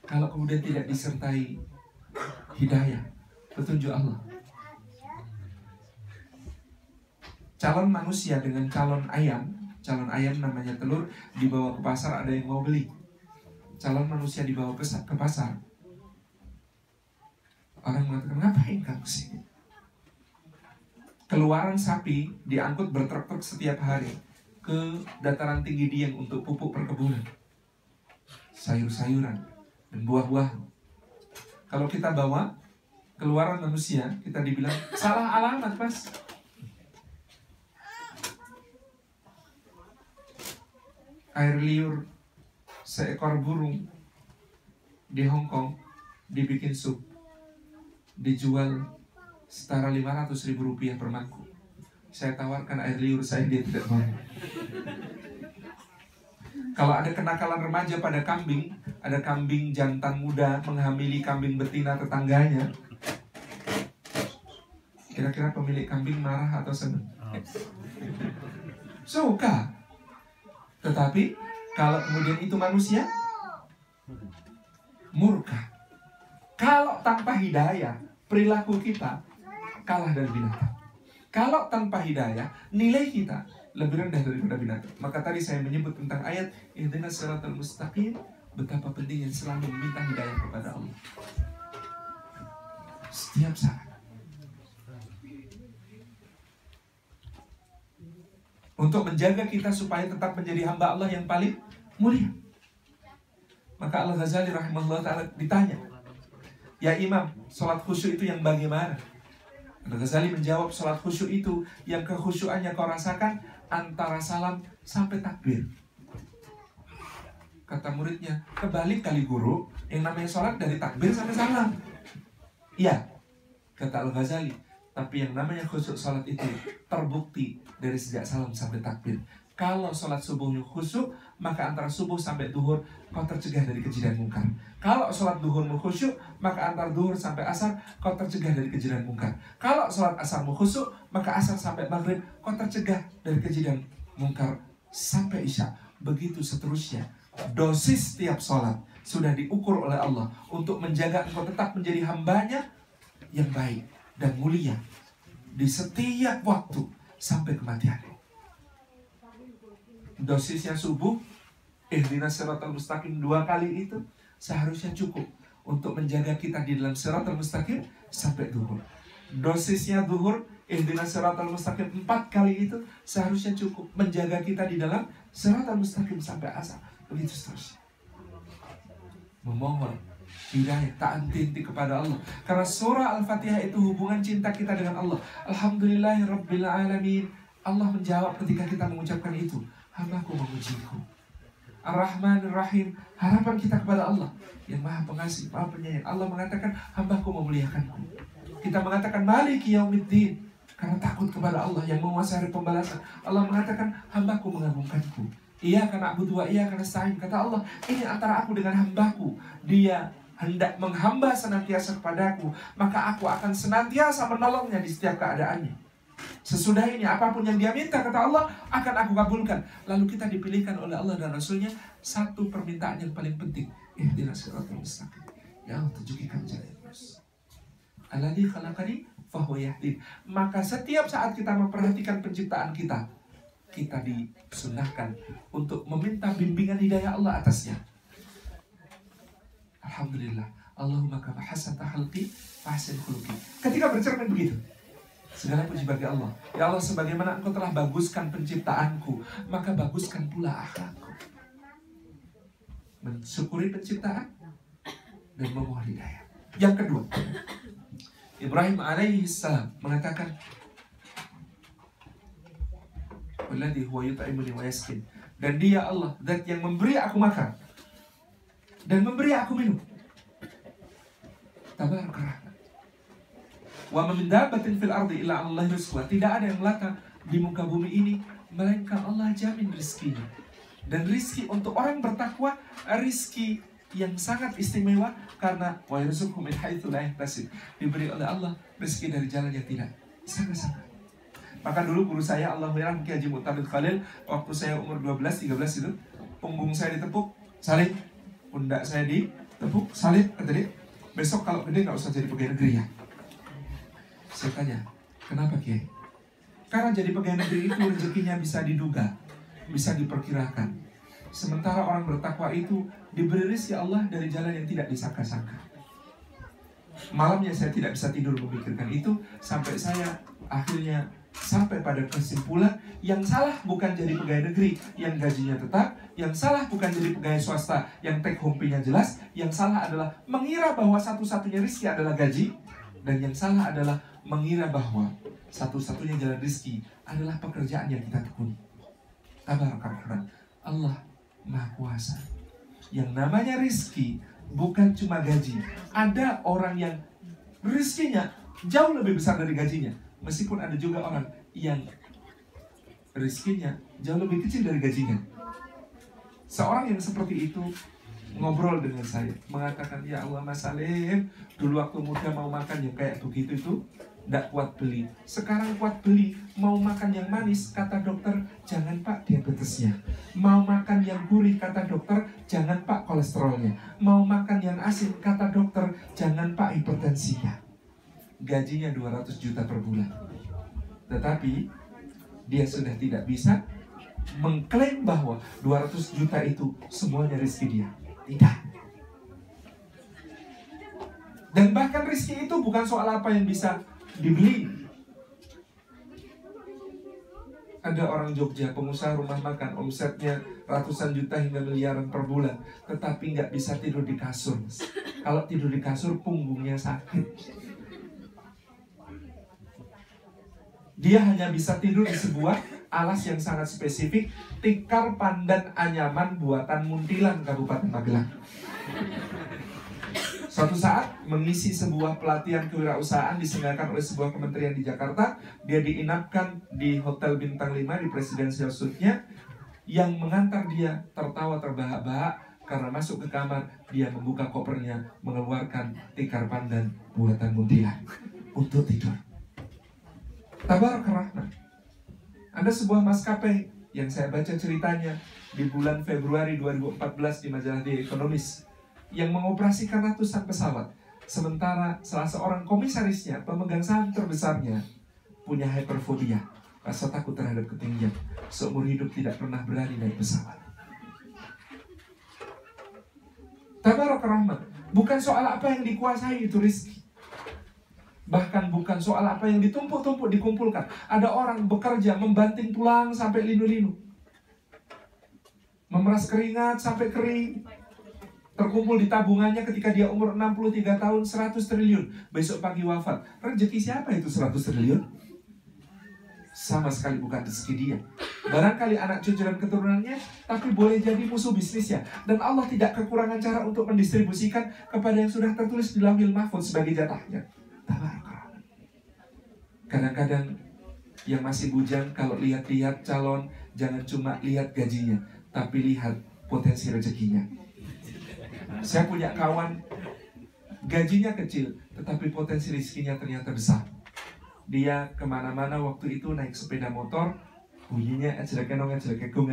kalau kemudian tidak disertai hidayah, petunjuk Allah. Calon manusia dengan calon ayam namanya telur, dibawa ke pasar, ada yang mau beli. Calon manusia dibawa ke pasar, orang mengatakan, ngapain kamu sini? Keluaran sapi diangkut bertruk-truk setiap hari ke dataran tinggi Dieng untuk pupuk perkebunan, sayur-sayuran dan buah-buahan. Kalau kita bawa keluaran manusia, kita dibilang salah alamat, Mas. air liur seekor burung di Hong Kong dibikin sup, dijual setara 500.000 rupiah per mangkuk. Saya tawarkan air liur saya, dia tidak mau. Kalau ada kenakalan remaja pada kambing, ada kambing jantan muda menghamili kambing betina tetangganya, kira-kira pemilik kambing marah atau senang? Suka. Tetapi kalau kemudian itu manusia, murka. Kalau tanpa hidayah, perilaku kita kalah dari binatang. Kalau tanpa hidayah, nilai kita lebih rendah daripada binatang. Maka tadi saya menyebut tentang ayat ihdinas siratal mustaqim, betapa pentingnya selalu meminta hidayah kepada Allah setiap saat. Untuk menjaga kita supaya tetap menjadi hamba Allah yang paling mulia. Maka Al-Ghazali rahimahullah ta'ala ditanya, ya Imam, sholat khusyuk itu yang bagaimana? Al-Ghazali menjawab, sholat khusyuk itu yang kekhusyuannya kau rasakan antara salam sampai takbir. Kata muridnya, kebalik kali guru, yang namanya sholat dari takbir sampai salam. Iya, kata Al-Ghazali, tapi yang namanya khusyuk sholat itu terbukti dari sejak salam sampai takbir. Kalau sholat subuhnya khusyuk, maka antara subuh sampai duhur kau tercegah dari keji dan mungkar. Kalau sholat duhurmu khusyuk, maka antara duhur sampai asar kau tercegah dari keji dan mungkar. Kalau sholat asarmu khusyuk, maka asar sampai maghrib kau tercegah dari keji dan mungkar sampai isya. Begitu seterusnya. Dosis setiap sholat sudah diukur oleh Allah untuk menjaga engkau tetap menjadi hambanya yang baik dan mulia di setiap waktu sampai kematian. Dosisnya subuh, ihdinas siratal mustaqim 2 kali itu seharusnya cukup untuk menjaga kita di dalam siratal mustaqim sampai duhur. Dosisnya duhur, ihdinas siratal mustaqim 4 kali itu seharusnya cukup menjaga kita di dalam siratal mustaqim sampai asar. Begitu seterusnya. Memohon hidayah, tak henti-henti kepada Allah. Karena surah Al-Fatihah itu hubungan cinta kita dengan Allah. Alhamdulillahirabbil alamin. Allah menjawab ketika kita mengucapkan itu. Hambaku memujiku. Ar-Rahman Ar-Rahim, harapan kita kepada Allah yang Maha Pengasih, Maha Penyayang. Allah mengatakan, hambaku memuliakanku. Kita mengatakan Maliki Yaumiddin karena takut kepada Allah yang menguasai hari pembalasan. Allah mengatakan, hambaku mengagungkanku. Iya karena Abu Dua, iya karena Sa'in. Kata Allah, ini antara aku dengan hambaku. Dia hendak menghamba senantiasa kepadaku, maka aku akan senantiasa menolongnya di setiap keadaannya. Sesudah ini apapun yang dia minta, kata Allah, akan aku kabulkan. Lalu kita dipilihkan oleh Allah dan Rasulnya satu permintaan yang paling penting. Ihdinas siratal mustaqim. Ya Allah, tunjuki kami jalan yang lurus. Alladzi khalaqani fahuwa yahdin. Maka setiap saat kita memperhatikan penciptaan kita, kita disunahkan untuk meminta bimbingan hidayah Allah atasnya. Alhamdulillah. Allahumma kama hasanta khalqi fahsin khuluqi. Ketika bercermin begitu, segala puji bagi Allah. Ya Allah, sebagaimana Engkau telah baguskan penciptaanku, maka baguskan pula akhlakku. Mensyukuri penciptaan dan memohon hidayah. Yang kedua, Ibrahim alaihi salam mengatakan, Walladhi huwa yut'imuni wa yasqin. Dan dia Allah, zat yang memberi aku makan dan memberi aku minum. Tabaraka rahman. Wa ma min dabbatin fil ardi illa 'ala Allahi rizquha. Tidak ada yang melata di muka bumi ini melainkan Allah jamin rezekinya. Dan rezeki untuk orang bertakwa, rezeki yang sangat istimewa karena wa yarzuqhu min haitsu la yahtasib. Diberi oleh Allah rezeki dari jalan yang tidak sangka-sangka. Maka dulu guru saya, Allahumma'alaikum Ki Haji Mu'tabid Khalil, waktu saya umur 12-13 itu, punggung saya ditepuk, salib, pundak saya ditepuk, salib, kata dia, besok kalau gede nggak usah jadi pegawai negeri ya. Saya tanya, kenapa Kiai? Karena jadi pegawai negeri itu rezekinya bisa diduga, bisa diperkirakan. Sementara orang bertakwa itu diberi rezeki Allah dari jalan yang tidak disangka-sangka. Malamnya saya tidak bisa tidur memikirkan itu, sampai saya akhirnya sampai pada kesimpulan yang salah bukan jadi pegawai negeri yang gajinya tetap, yang salah bukan jadi pegawai swasta yang take home pay-nya jelas, yang salah adalah mengira bahwa satu-satunya rezeki adalah gaji, dan yang salah adalah mengira bahwa satu-satunya jalan rezeki adalah pekerjaan yang kita tekuni. Tabaraka Rahman. Allah Maha Kuasa. Yang namanya rizki bukan cuma gaji. Ada orang yang rizkinya jauh lebih besar dari gajinya. Meskipun ada juga orang yang rizkinya jauh lebih kecil dari gajinya. Seorang yang seperti itu ngobrol dengan saya, mengatakan, ya Allah Mas Salim, dulu waktu muda mau makan yang kayak begitu itu tidak kuat beli. Sekarang kuat beli, mau makan yang manis, kata dokter, jangan Pak diabetesnya. Mau makan yang gurih, kata dokter, jangan Pak kolesterolnya. Mau makan yang asin, kata dokter, jangan Pak hipertensinya. Gajinya 200 juta per bulan. Tetapi dia sudah tidak bisa mengklaim bahwa 200 juta itu semuanya rezeki dia. Tidak. Dan bahkan rezeki itu bukan soal apa yang bisa dibeli. Ada orang Jogja, pengusaha rumah makan, omsetnya ratusan juta hingga miliaran per bulan, tetapi nggak bisa tidur di kasur. Kalau tidur di kasur, punggungnya sakit. Dia hanya bisa tidur di sebuah alas yang sangat spesifik, tikar pandan anyaman buatan Muntilan, Kabupaten Magelang. Suatu saat mengisi sebuah pelatihan kewirausahaan diselenggarakan oleh sebuah kementerian di Jakarta. Dia diinapkan di Hotel Bintang 5 di Presidential Suite-nya. Yang mengantar dia tertawa terbahak-bahak karena masuk ke kamar, dia membuka kopernya, mengeluarkan tikar pandan buatan Muntilan untuk tidur. Tabarak Rahman. Ada sebuah maskapai yang saya baca ceritanya di bulan Februari 2014 di majalah The Economist, yang mengoperasikan ratusan pesawat. Sementara salah seorang komisarisnya, pemegang saham terbesarnya, punya hyperfobia, rasa takut terhadap ketinggian. Seumur hidup tidak pernah berani naik pesawat. Tabarak Rahman. Bukan soal apa yang dikuasai itu rezeki. Bahkan bukan soal apa yang ditumpuk-tumpuk dikumpulkan. Ada orang bekerja membanting tulang sampai linu-linu, memeras keringat sampai kering, terkumpul di tabungannya ketika dia umur 63 tahun 100 triliun. Besok pagi wafat. Rezeki siapa itu 100 triliun? Sama sekali bukan rezeki dia. Barangkali anak cucu dan keturunannya, tapi boleh jadi musuh bisnisnya. Dan Allah tidak kekurangan cara untuk mendistribusikan kepada yang sudah tertulis di Lauhil Mahfuz sebagai jatahnya. Kadang-kadang yang masih bujang, kalau lihat-lihat calon, jangan cuma lihat gajinya, tapi lihat potensi rezekinya. Saya punya kawan, gajinya kecil, tetapi potensi rezekinya ternyata besar. Dia kemana-mana waktu itu naik sepeda motor, bunyinya ejrek-enong ejrek-egung,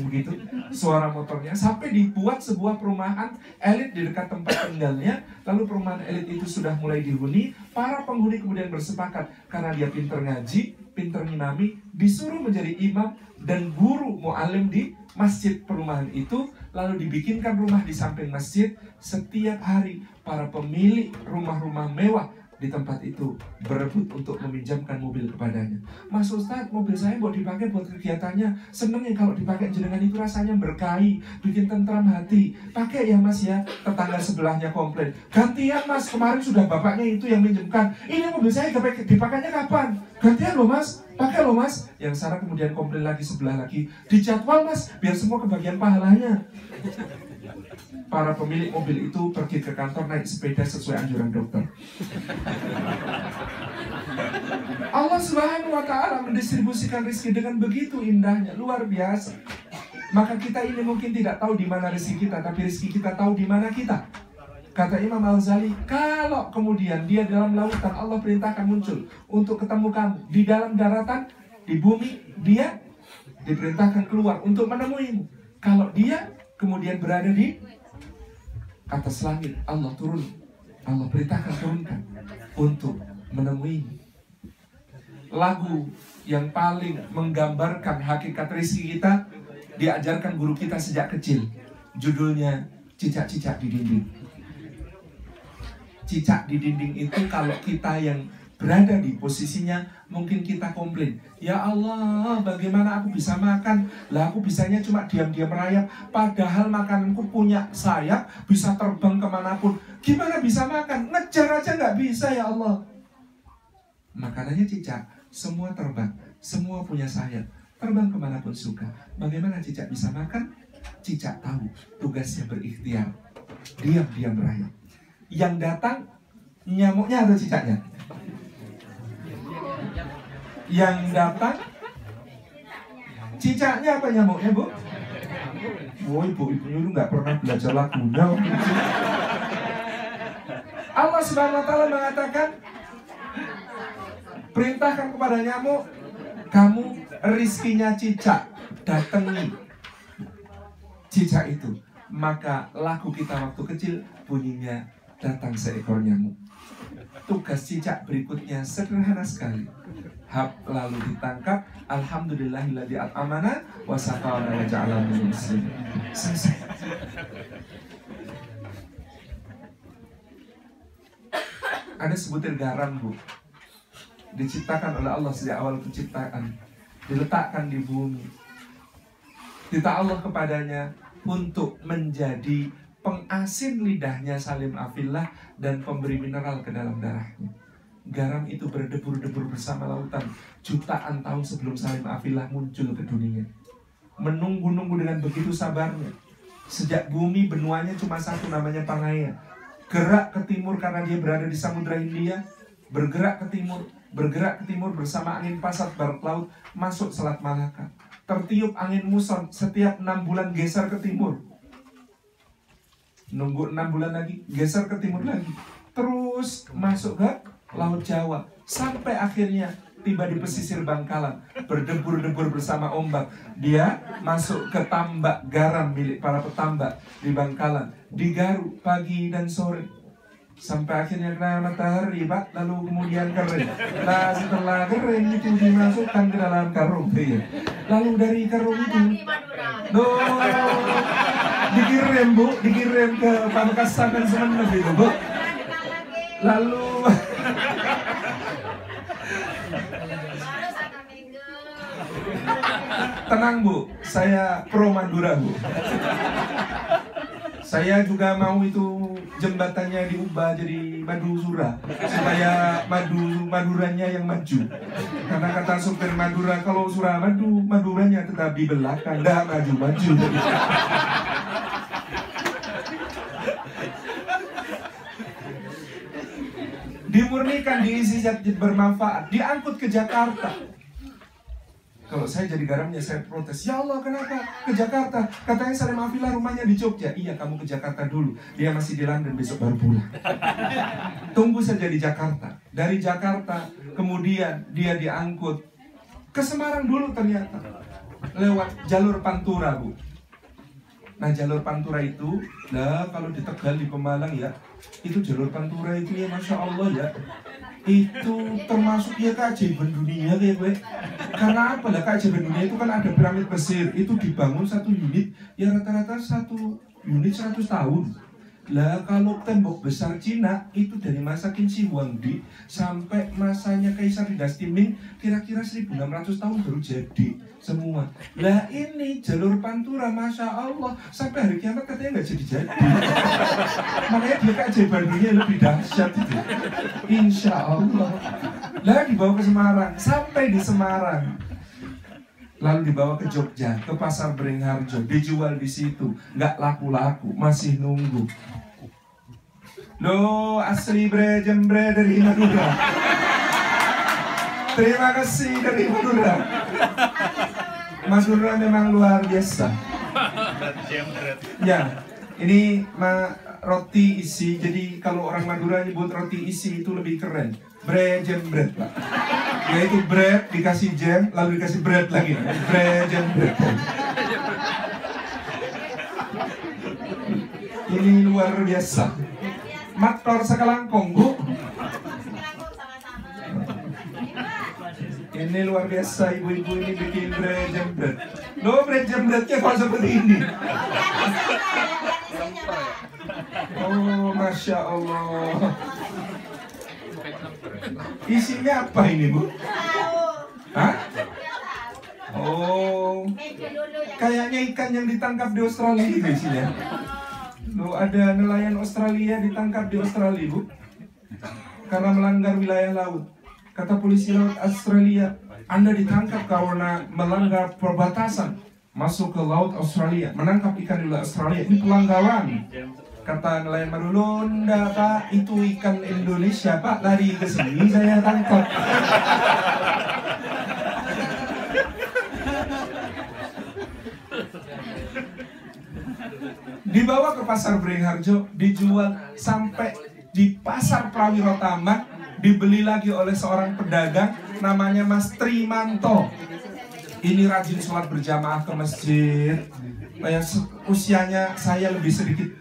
begitu suara motornya, sampai dibuat sebuah perumahan elit di dekat tempat tinggalnya. Lalu perumahan elit itu sudah mulai dihuni. Para penghuni kemudian bersepakat, karena dia pinter ngaji, pinter ngimami, disuruh menjadi imam dan guru mu'alim di masjid perumahan itu. Lalu dibikinkan rumah di samping masjid. Setiap hari para pemilik rumah-rumah mewah di tempat itu berebut untuk meminjamkan mobil kepadanya. Mas Ustadz, mobil saya mau dipakai buat kegiatannya. Seneng ya kalau dipakai jenengan, itu rasanya berkahi, bikin tentram hati. Pakai ya Mas ya. Tetangga sebelahnya komplain, gantian Mas, kemarin sudah bapaknya itu yang minjemkan. Ini mobil saya dipakainya kapan? Gantian loh Mas, pakai loh Mas. Yang sana kemudian komplain lagi, sebelah lagi, dijadwal Mas, biar semua kebagian pahalanya. Para pemilik mobil itu pergi ke kantor naik sepeda sesuai anjuran dokter. Allah Subhanahu wa Ta'ala mendistribusikan rezeki dengan begitu indahnya, luar biasa. Maka kita ini mungkin tidak tahu di mana rezeki kita, tapi rezeki kita tahu di mana kita. Kata Imam Al-Ghazali, kalau kemudian dia dalam lautan, Allah perintahkan muncul untuk ketemu kamu. Di dalam daratan, di bumi, dia diperintahkan keluar untuk menemuimu. Kalau dia kemudian berada di atas langit, Allah turun, Allah perintahkan turunkan untuk menemui. Lagu yang paling menggambarkan hakikat rezeki kita diajarkan guru kita sejak kecil. Judulnya Cicak-cicak di dinding. Cicak di dinding itu kalau kita yang berada di posisinya, mungkin kita komplain, ya Allah, bagaimana aku bisa makan? Lah aku bisanya cuma diam-diam merayap, padahal makananku punya sayap, bisa terbang kemanapun. Gimana bisa makan? Ngejar aja nggak bisa ya Allah. Makanannya cicak, semua terbang, semua punya sayap. terbang kemanapun suka. Bagaimana cicak bisa makan? Cicak tahu tugasnya berikhtiar, diam-diam merayap. Yang datang nyamuknya atau cicaknya? Yang datang cicaknya apa nyamuknya, Bu? Oh, ibu-ibunya itu nggak pernah belajar lagunya. Allah Subhanahu wa Ta'ala mengatakan, perintahkan kepada nyamuk, kamu rizkinya cicak, datangi cicak itu. Maka lagu kita waktu kecil bunyinya datang seekor nyamuk. Tugas cicak berikutnya sederhana sekali. Lalu ditangkap, alhamdulillahilladzi at'amana wa saqana wa ja'alana minal muslimin. Selesai. Ada sebutir garam, Bu, diciptakan oleh Allah sejak awal penciptaan, diletakkan di bumi. Minta Allah kepadanya untuk menjadi pengasin lidahnya Salim Afillah dan pemberi mineral ke dalam darahnya. Garam itu berdebur-debur bersama lautan jutaan tahun sebelum Salim Afillah muncul ke dunia. Menunggu-nunggu dengan begitu sabarnya. Sejak bumi benuanya cuma satu, namanya Pangaea. Gerak ke timur karena dia berada di Samudra Hindia. Bergerak ke timur bersama angin pasat barat laut masuk Selat Malaka. Tertiup angin muson, setiap 6 bulan geser ke timur. Nunggu 6 bulan lagi, geser ke timur lagi. Terus masuk ke Laut Jawa. Sampai akhirnya tiba di pesisir Bangkalan. Berdebur-debur bersama ombak. Dia masuk ke tambak garam milik para petambak di Bangkalan. Digaruk pagi dan sore. Sampai akhirnya kena matahari, Pak, lalu kemudian kering. Nah, setelah kering itu dimasukkan ke dalam karung, ya. Lalu dari karung itu, dikirim, Bu, dikirim ke Pamekasan dan Sumeneb itu, Bu. Lalu tenang, Bu, saya pro Madura, Bu. Saya juga mau itu jembatannya diubah jadi Madura supaya Maduranya yang maju. Karena kata supir Madura, kalau Surah Maduranya tetap di belakang, dah maju-maju. Dimurnikan, diisi zat bermanfaat, diangkut ke Jakarta. Kalau saya jadi garamnya, saya protes. Ya Allah, kenapa ke Jakarta? Katanya Salim Afillah rumahnya di Jogja. Iya, kamu ke Jakarta dulu. Dia masih di London, besok baru pulang. Tunggu saja di Jakarta. Dari Jakarta, kemudian dia diangkut ke Semarang dulu ternyata. Lewat jalur Pantura, Bu. Nah, jalur Pantura itu, kalau di Tegal, di Pemalang ya, itu jalur Pantura itu ya, Masya Allah ya. Itu termasuk ya keajaiban dunia kayak gue. Karena apa lah, keajaiban dunia itu kan ada piramid Mesir. Itu dibangun satu unit, ya rata-rata satu unit 100 tahun. Lah kalau tembok besar Cina itu dari masa Qin Shi Huangdi sampai masanya Kaisar Dinasti Ming kira-kira 1600 tahun baru jadi semua. Lah ini jalur Pantura, Masya Allah, sampai hari kiamat katanya nggak jadi-jadi. Makanya dia keajaiban dunia lebih dahsyat itu. Insya Allah. Lah dibawa ke Semarang, sampai di Semarang. Lalu dibawa ke Jogja, ke Pasar Beringharjo, dijual di situ, nggak laku-laku, masih nunggu. Loh, asli jembre dari Madura. Terima kasih dari Madura. Madura memang luar biasa. Ya, ini roti isi. Jadi kalau orang Madura nyebut roti isi itu lebih keren. Jembret, Pak. Yaitu bread dikasih jam, lalu dikasih bread lagi. Jembret. Ini luar biasa. Maktor sekelangkong, Bu. Ini luar biasa, ibu-ibu ini bikin jembret. Loh, jembretnya kok seperti ini? Oh, Masya Allah. Isinya apa ini, Bu? Hah? Oh, kayaknya ikan yang ditangkap di Australia gitu isinya. Loh, ada nelayan Australia ditangkap di Australia, Bu, karena melanggar wilayah laut. Kata polisi laut Australia, Anda ditangkap karena melanggar perbatasan masuk ke laut Australia, menangkap ikan di laut Australia, ini pelanggaran. Kata nelayan baru, enggak Pak, itu ikan Indonesia Pak, lari ke sini saya tangkap. Dibawa ke pasar Beringharjo, dijual sampai di pasar Prawirotama, dibeli lagi oleh seorang pedagang namanya Mas Trimanto. Ini rajin sholat berjamaah ke masjid. Usianya saya lebih sedikit,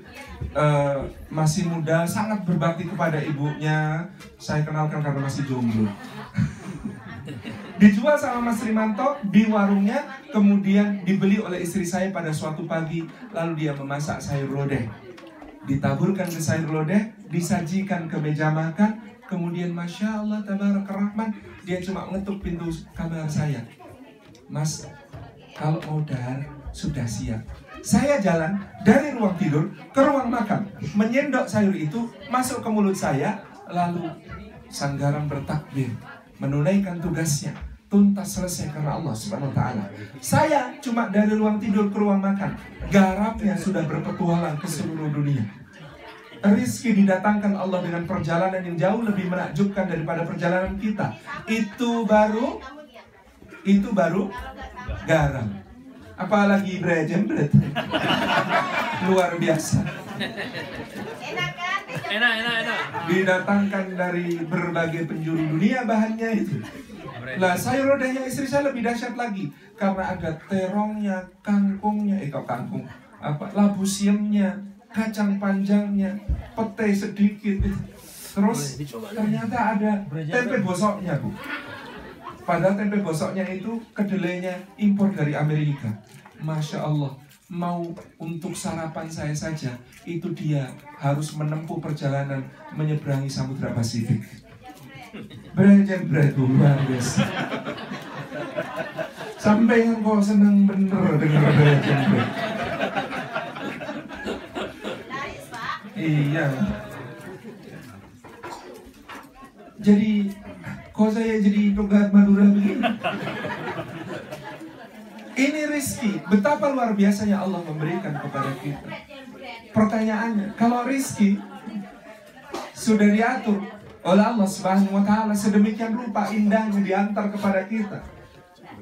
masih muda, sangat berbakti kepada ibunya. Saya kenalkan karena masih jomblo. Dijual sama Mas Rimanto di warungnya, kemudian dibeli oleh istri saya pada suatu pagi. Lalu dia memasak sayur lodeh, ditaburkan ke sayur lodeh, disajikan ke meja makan. Kemudian Masya Allah Tabarakalrahman, dia cuma mengetuk pintu kamar saya. Mas, kalau mau dahar sudah siap. Saya jalan dari ruang tidur ke ruang makan, menyendok sayur itu masuk ke mulut saya. Lalu sang garam bertakbir, menunaikan tugasnya, tuntas selesai karena Allah Subhanahu wa Ta'ala. Saya cuma dari ruang tidur ke ruang makan, garamnya sudah berpetualang ke seluruh dunia. Rizki didatangkan Allah dengan perjalanan yang jauh lebih menakjubkan daripada perjalanan kita. Itu baru garam. Apalagi jembret. Luar biasa. Enak. Didatangkan dari berbagai penjuru dunia bahannya itu. Lah sayur lodehnya istri saya lebih dahsyat lagi, karena ada terongnya, kangkungnya, labu siamnya, kacang panjangnya, pete sedikit. Terus ternyata ada tempe bosoknya, Bu. Padahal tempe bosoknya itu kedelainya impor dari Amerika. Masya Allah, mau untuk sarapan saya saja, itu dia harus menempuh perjalanan menyeberangi Samudra Pasifik. Berjembret luar biasa. Sampai yang kau senang bener dengar berjembret. Iya. Jadi kok saya jadi logat Madura begini? Ini rizki, betapa luar biasanya Allah memberikan kepada kita. Pertanyaannya, kalau rizki sudah diatur oleh Allah Subhanahu wa Ta'ala sedemikian rupa indahnya diantar kepada kita,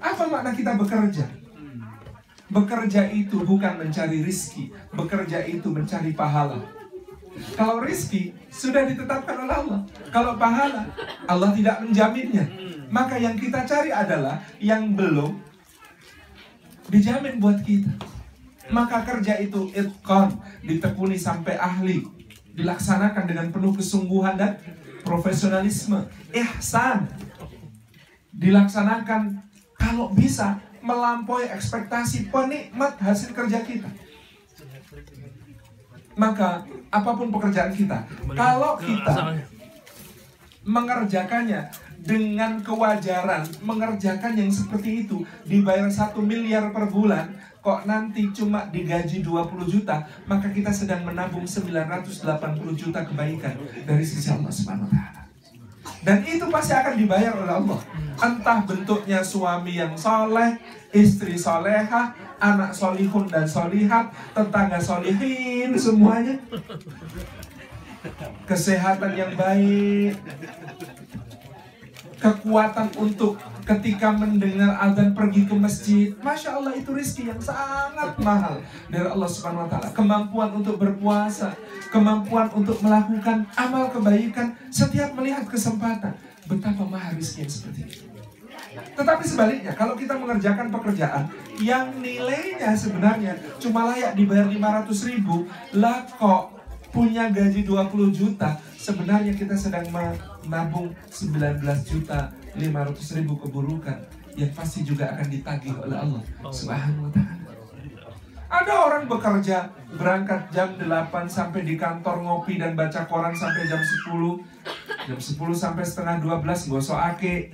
apa makna kita bekerja? Bekerja itu bukan mencari rizki, bekerja itu mencari pahala. Kalau rizki sudah ditetapkan oleh Allah, kalau pahala Allah tidak menjaminnya. Maka yang kita cari adalah yang belum dijamin buat kita. Maka kerja itu itqan, ditekuni sampai ahli, dilaksanakan dengan penuh kesungguhan dan profesionalisme. Ihsan, dilaksanakan kalau bisa melampaui ekspektasi penikmat hasil kerja kita. Maka apapun pekerjaan kita, kalau kita mengerjakannya dengan kewajaran, mengerjakan yang seperti itu, dibayar 1 miliar per bulan, kok nanti cuma digaji 20 juta, maka kita sedang menabung 980 juta kebaikan dari sisi Allah Subhanahu wa Ta'ala. Dan itu pasti akan dibayar oleh Allah. Entah bentuknya suami yang soleh, istri solehah, anak solihun dan solihat, tetangga solihin, semuanya. Kesehatan yang baik, kekuatan untuk ketika mendengar azan pergi ke masjid. Masya Allah, itu rezeki yang sangat mahal dari Allah Subhanahu wa Ta'ala. Kemampuan untuk berpuasa, kemampuan untuk melakukan amal kebaikan setiap melihat kesempatan. Betapa mahal rezeki yang seperti itu. Tetapi sebaliknya, kalau kita mengerjakan pekerjaan yang nilainya sebenarnya cuma layak dibayar 500.000, lah kok punya gaji 20 juta, sebenarnya kita sedang menabung 19.500.000 keburukan yang pasti juga akan ditagih oleh Allah Subhanahu wa Ta'ala. Ada orang bekerja, berangkat jam 8 sampai di kantor ngopi dan baca koran sampai jam 10. Jam 10 sampai setengah 12 gosok ake.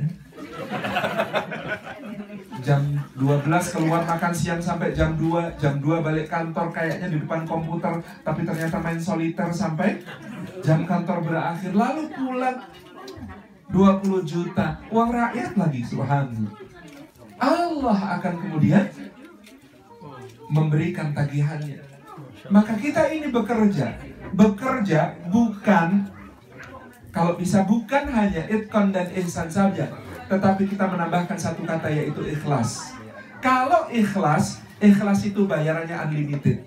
Jam 12 keluar makan siang sampai jam 2. Jam 2 balik kantor, kayaknya di depan komputer, tapi ternyata main soliter sampai jam kantor berakhir. Lalu pulang 20 juta, uang rakyat lagi, subhanallah. Allah akan kemudian memberikan tagihannya. Maka kita ini bekerja bukan, kalau bisa bukan hanya itqan dan ihsan saja, tetapi kita menambahkan satu kata, yaitu ikhlas. Kalau ikhlas itu bayarannya unlimited.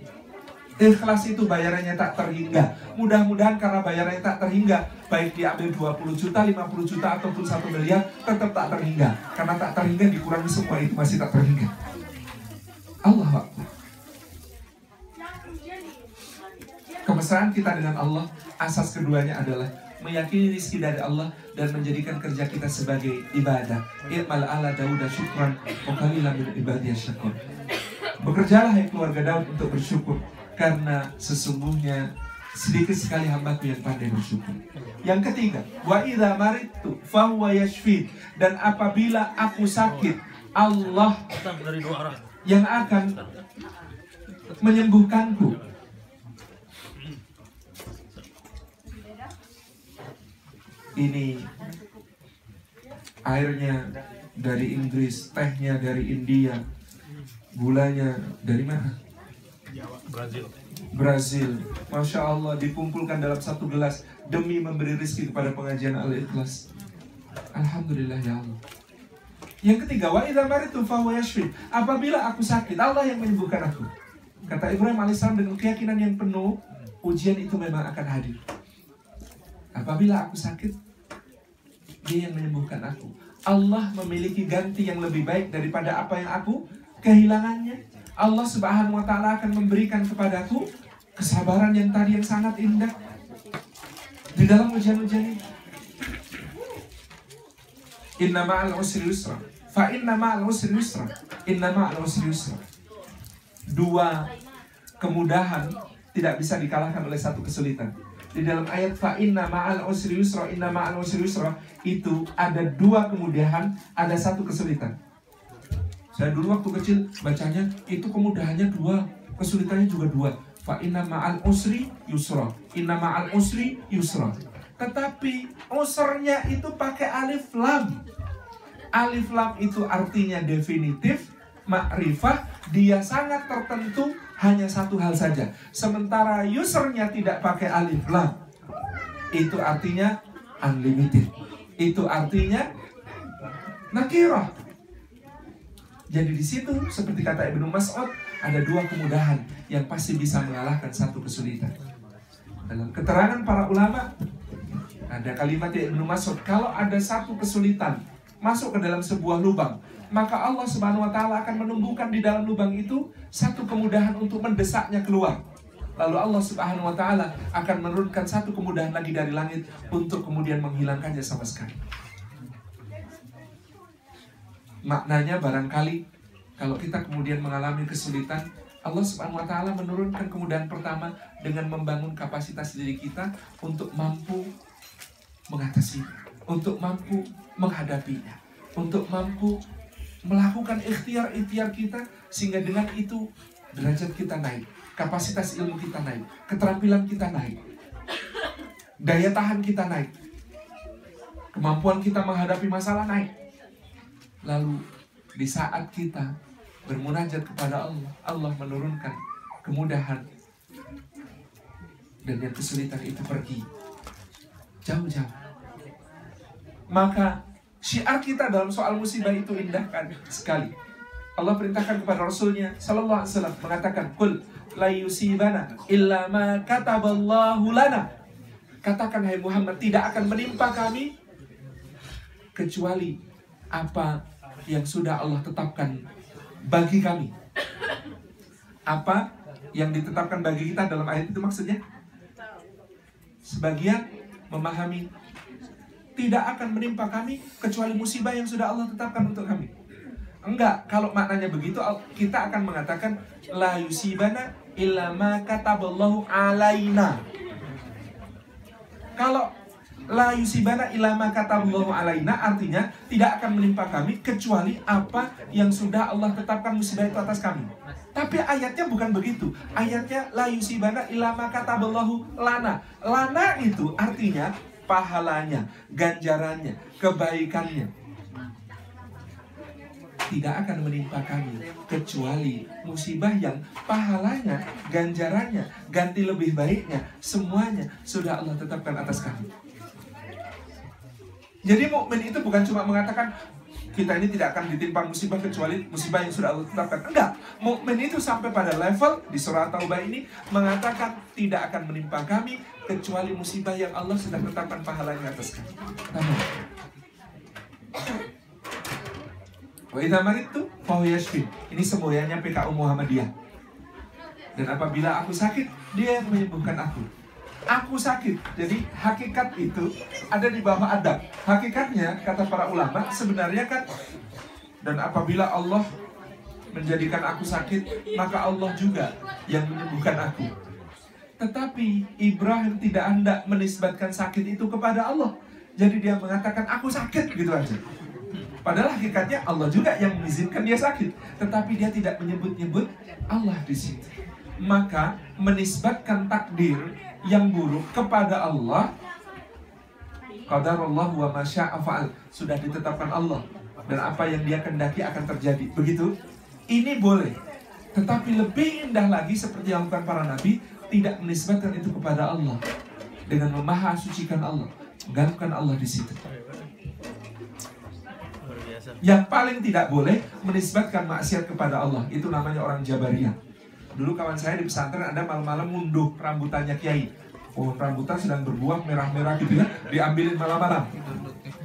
Ikhlas itu bayarannya tak terhingga. Mudah-mudahan karena bayarannya tak terhingga, baik diambil 20 juta, 50 juta, ataupun 1 miliar, tetap tak terhingga. Karena tak terhingga dikurangi semua itu masih tak terhingga. Allah Akbar. Kemesraan kita dengan Allah, asas keduanya adalah meyakini rizki dari Allah dan menjadikan kerja kita sebagai ibadah. I'mal ala Dauda syukran wa qalilan min ibadiyasy syakur. Bekerjalah hai keluarga Daud untuk bersyukur, karena sesungguhnya sedikit sekali hambaku yang pandai bersyukur. Yang ketiga, wa idza maridtu fahuwa yashfi, dan apabila aku sakit, Allah yang akan menyembuhkanku. Ini airnya dari Inggris, tehnya dari India, gulanya dari mana? Brazil. Masya Allah, dikumpulkan dalam satu gelas demi memberi rezeki kepada pengajian Al-Ikhlas. Alhamdulillah ya Allah. Yang ketiga, wa idza maridtu fahuwa yashfi, apabila aku sakit, Allah yang menyembuhkan aku. Kata Ibrahim alaihissalam dengan keyakinan yang penuh, ujian itu memang akan hadir. Apabila aku sakit, Dia yang menyembuhkan aku. Allah memiliki ganti yang lebih baik daripada apa yang aku kehilangannya. Allah Subhanahu wa ta'ala akan memberikan kepadaku kesabaran yang tadi yang sangat indah di dalam ujian-ujian ini. Inna ma'al usri yusra, fa inna ma'al usri yusra, inna ma'al usri yusra. Dua kemudahan tidak bisa dikalahkan oleh satu kesulitan. Di dalam ayat fa inna ma'al usri yusra, inna ma'al usri yusra, itu ada dua kemudahan, ada satu kesulitan. Saya dulu waktu kecil bacanya itu kemudahannya dua, kesulitannya juga dua. Fa inna ma'al usri yusra, inna ma'al usri yusra. Tetapi usrnya itu pakai alif lam. Alif lam itu artinya definitif, makrifah, dia sangat tertentu, hanya satu hal saja. Sementara yusrnya tidak pakai alif lam, itu artinya unlimited. Itu artinya nakirah. Jadi di situ seperti kata Ibnu Mas'ud, ada dua kemudahan yang pasti bisa mengalahkan satu kesulitan. Dalam keterangan para ulama ada kalimat Ibnu Mas'ud, kalau ada satu kesulitan masuk ke dalam sebuah lubang, maka Allah Subhanahu wa ta'ala akan menumbuhkan di dalam lubang itu satu kemudahan untuk mendesaknya keluar. Lalu Allah Subhanahu wa ta'ala akan menurunkan satu kemudahan lagi dari langit untuk kemudian menghilangkannya sama sekali. Maknanya barangkali kalau kita kemudian mengalami kesulitan, Allah Subhanahu wa ta'ala menurunkan kemudahan pertama dengan membangun kapasitas diri kita untuk mampu mengatasi, untuk mampu menghadapinya, untuk mampu melakukan ikhtiar-ikhtiar kita, sehingga dengan itu derajat kita naik, kapasitas ilmu kita naik, keterampilan kita naik, daya tahan kita naik, kemampuan kita menghadapi masalah naik. Lalu di saat kita bermunajat kepada Allah, Allah menurunkan kemudahan, dan yang kesulitan itu pergi jauh-jauh. Maka syiar kita dalam soal musibah itu indahkan sekali. Allah perintahkan kepada Rasulnya sallallahu alaihi wasallam mengatakan, "Qul la yusibana illa ma kataballahu lana." Katakan hai Muhammad, tidak akan menimpa kami kecuali apa yang sudah Allah tetapkan bagi kami. Apa yang ditetapkan bagi kita dalam ayat itu maksudnya? Sebagian memahami tidak akan menimpa kami kecuali musibah yang sudah Allah tetapkan untuk kami. Enggak, kalau maknanya begitu kita akan mengatakan la yusibana illa ma kataballahu alaina. Kalau la yusibana illa ma kataballahu alaina artinya tidak akan menimpa kami kecuali apa yang sudah Allah tetapkan musibah itu atas kami. Tapi ayatnya bukan begitu. Ayatnya la yusibana illa ma kataballahu lana. Lana itu artinya pahalanya, ganjarannya, kebaikannya tidak akan menimpa kami kecuali musibah yang pahalanya, ganjarannya, ganti lebih baiknya, semuanya sudah Allah tetapkan atas kami. Jadi mukmin itu bukan cuma mengatakan kita ini tidak akan ditimpa musibah kecuali musibah yang sudah Allah tetapkan. Enggak, mukmin itu sampai pada level di surah Taubah ini mengatakan tidak akan menimpa kami kecuali musibah yang Allah sudah tetapkan pahalanya atas kami. Wa idza maridtu fa huwa yashfin. Ini semboyannya PKU Muhammadiyah. Dan apabila aku sakit, dia yang menyembuhkan aku. Aku sakit. Jadi hakikat itu ada di bawah adab. Hakikatnya kata para ulama sebenarnya kan, dan apabila Allah menjadikan aku sakit, maka Allah juga yang menyembuhkan aku. Tetapi Ibrahim tidak hendak menisbatkan sakit itu kepada Allah. Jadi dia mengatakan aku sakit gitu aja. Padahal hakikatnya Allah juga yang mengizinkan dia sakit, tetapi dia tidak menyebut-nyebut Allah di situ. Maka menisbatkan takdir yang buruk kepada Allah, qadarullah wa ma syaa fa'al, sudah ditetapkan Allah dan apa yang dia kehendaki akan terjadi. Begitu. Ini boleh. Tetapi lebih indah lagi seperti yang dilakukan para nabi, tidak menisbatkan itu kepada Allah dengan memahasucikan Allah, menggantungkan Allah di situ. Yang paling tidak boleh menisbatkan maksiat kepada Allah, itu namanya orang Jabariyah. Dulu kawan saya di pesantren ada malam-malam ngunduh rambutannya kiai. Oh, rambutan sedang berbuah merah-merah gitu ya, diambilin malam-malam,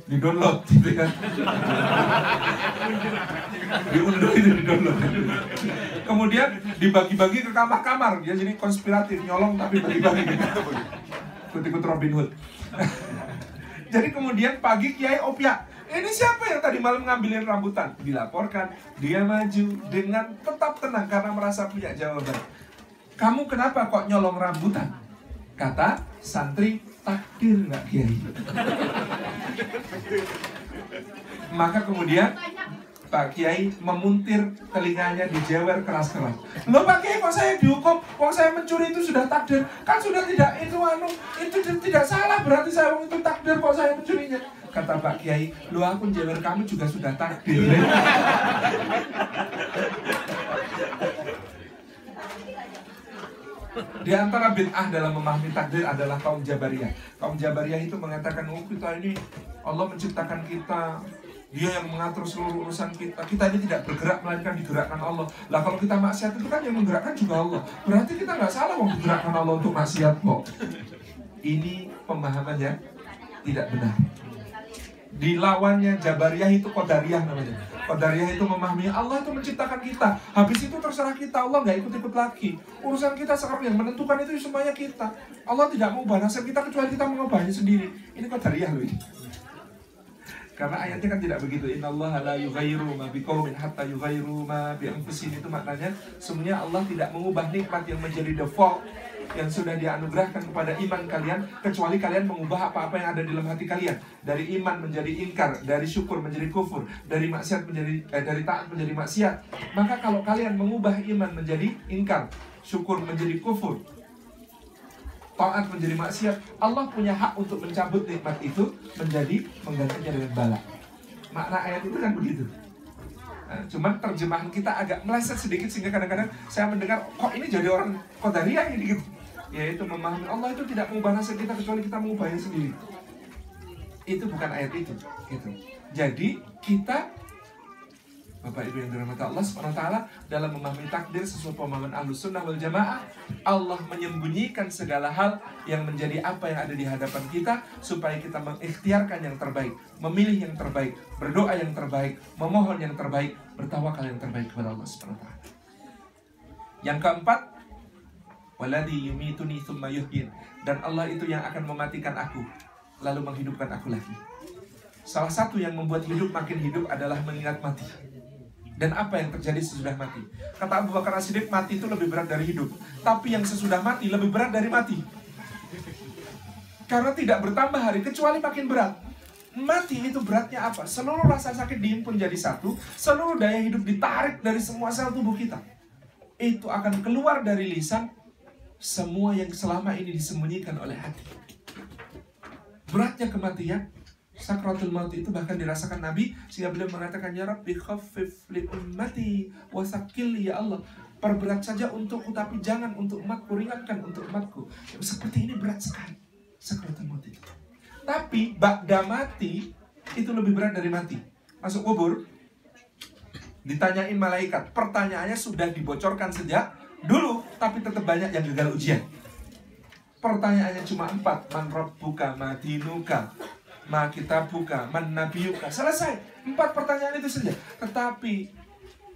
di-download gitu kan. Diunduh itu, di-download. Kemudian dibagi-bagi ke kamar-kamar, dia jadi konspiratif, nyolong tapi bagi-bagi gitu. Ikut-ikut Robin Hood. Jadi kemudian pagi kiai opiak. Ini siapa yang tadi malam ngambilin rambutan? Dilaporkan, dia maju dengan tetap tenang karena merasa punya jawaban. Kamu kenapa kok nyolong rambutan? Kata santri, takdir nggak kiai? Maka kemudian Pak Kiai memuntir telinganya, dijewer keras-keras. Loh Pak Kiai, kok saya dihukum? Kok saya mencuri itu sudah takdir? Kan sudah tidak itu tidak salah, berarti saya itu takdir kok saya mencurinya. Kata Pak Kiai, lu aku jewer kamu juga sudah takdir. Di antara bid'ah dalam memahami takdir adalah kaum Jabariyah. Kaum Jabariyah itu mengatakan, oh kita ini Allah menciptakan kita, Dia yang mengatur seluruh urusan kita. Kita ini tidak bergerak melainkan digerakkan Allah. Lah kalau kita maksiat itu kan yang menggerakkan juga Allah. Berarti kita nggak salah mau digerakkan Allah untuk maksiat kok. Ini pemahaman yang tidak benar. Dilawannya Jabariyah itu Qadariyah namanya. Qadariyah itu memahami Allah itu menciptakan kita. Habis itu terserah kita, Allah nggak ikut-ikut lagi. Urusan kita sekarang yang menentukan itu semuanya kita. Allah tidak mau ubah nasib kita kecuali kita mengubahnya sendiri. Ini Qadariyah loh ini. Karena ayatnya kan tidak begitu. Innallaha la yughayyiru ma biqaumin hatta yughayyiru ma bi anfusihim. Itu maknanya sebenarnya Allah tidak mengubah nikmat yang menjadi default yang sudah Dia anugerahkan kepada iman kalian, kecuali kalian mengubah apa-apa yang ada di dalam hati kalian. Dari iman menjadi ingkar, dari syukur menjadi kufur, dari maksiat menjadi dari taat menjadi maksiat. Maka kalau kalian mengubah iman menjadi ingkar, syukur menjadi kufur, taat menjadi maksiat, Allah punya hak untuk mencabut nikmat itu menjadi menggantinya dengan bala. Makna ayat itu kan begitu. Nah, cuman terjemahan kita agak meleset sedikit sehingga kadang-kadang saya mendengar kok ini jadi orang Qadariyah ini gitu. Yaitu memahami Allah itu tidak mengubah nasib kita kecuali kita mengubahnya sendiri. Itu bukan ayat itu gitu. Jadi kita, Bapak Ibu yang dirahmati Allah SWT, dalam memahami takdir sesuai pemahaman Ahlus Sunnah wal Jamaah, Allah menyembunyikan segala hal yang menjadi apa yang ada di hadapan kita supaya kita mengikhtiarkan yang terbaik, memilih yang terbaik, berdoa yang terbaik, memohon yang terbaik, bertawakal yang terbaik kepada Allah SWT. Yang keempat, waladhi yumituni tsumma yuhyin, dan Allah itu yang akan mematikan aku lalu menghidupkan aku lagi. Salah satu yang membuat hidup makin hidup adalah mengingat mati. Dan apa yang terjadi sesudah mati? Kata Abu Bakar As-Siddiq, mati itu lebih berat dari hidup. Tapi yang sesudah mati lebih berat dari mati. Karena tidak bertambah hari kecuali makin berat. Mati itu beratnya apa? Seluruh rasa sakit dihimpun jadi satu, seluruh daya hidup ditarik dari semua sel tubuh kita. Itu akan keluar dari lisan semua yang selama ini disembunyikan oleh hati. beratnya kematian, sakratul maut itu bahkan dirasakan Nabi, sehingga beliau mengatakan, ya Rabbi khaffif li ummati wasakil, ya Allah, perberat saja untukku tapi jangan untuk umatku, ringankan untuk umatku. Seperti ini berat sekali sakratul maut itu. Tapi ba'da mati itu lebih berat dari mati. Masuk kubur, ditanyain malaikat, pertanyaannya sudah dibocorkan sejak dulu, tapi tetap banyak yang gagal ujian. Pertanyaannya cuma 4, man rabbuka, ma dinuka, ma kitabuka, man nabiyuka. Selesai, 4 pertanyaan itu saja. Tetapi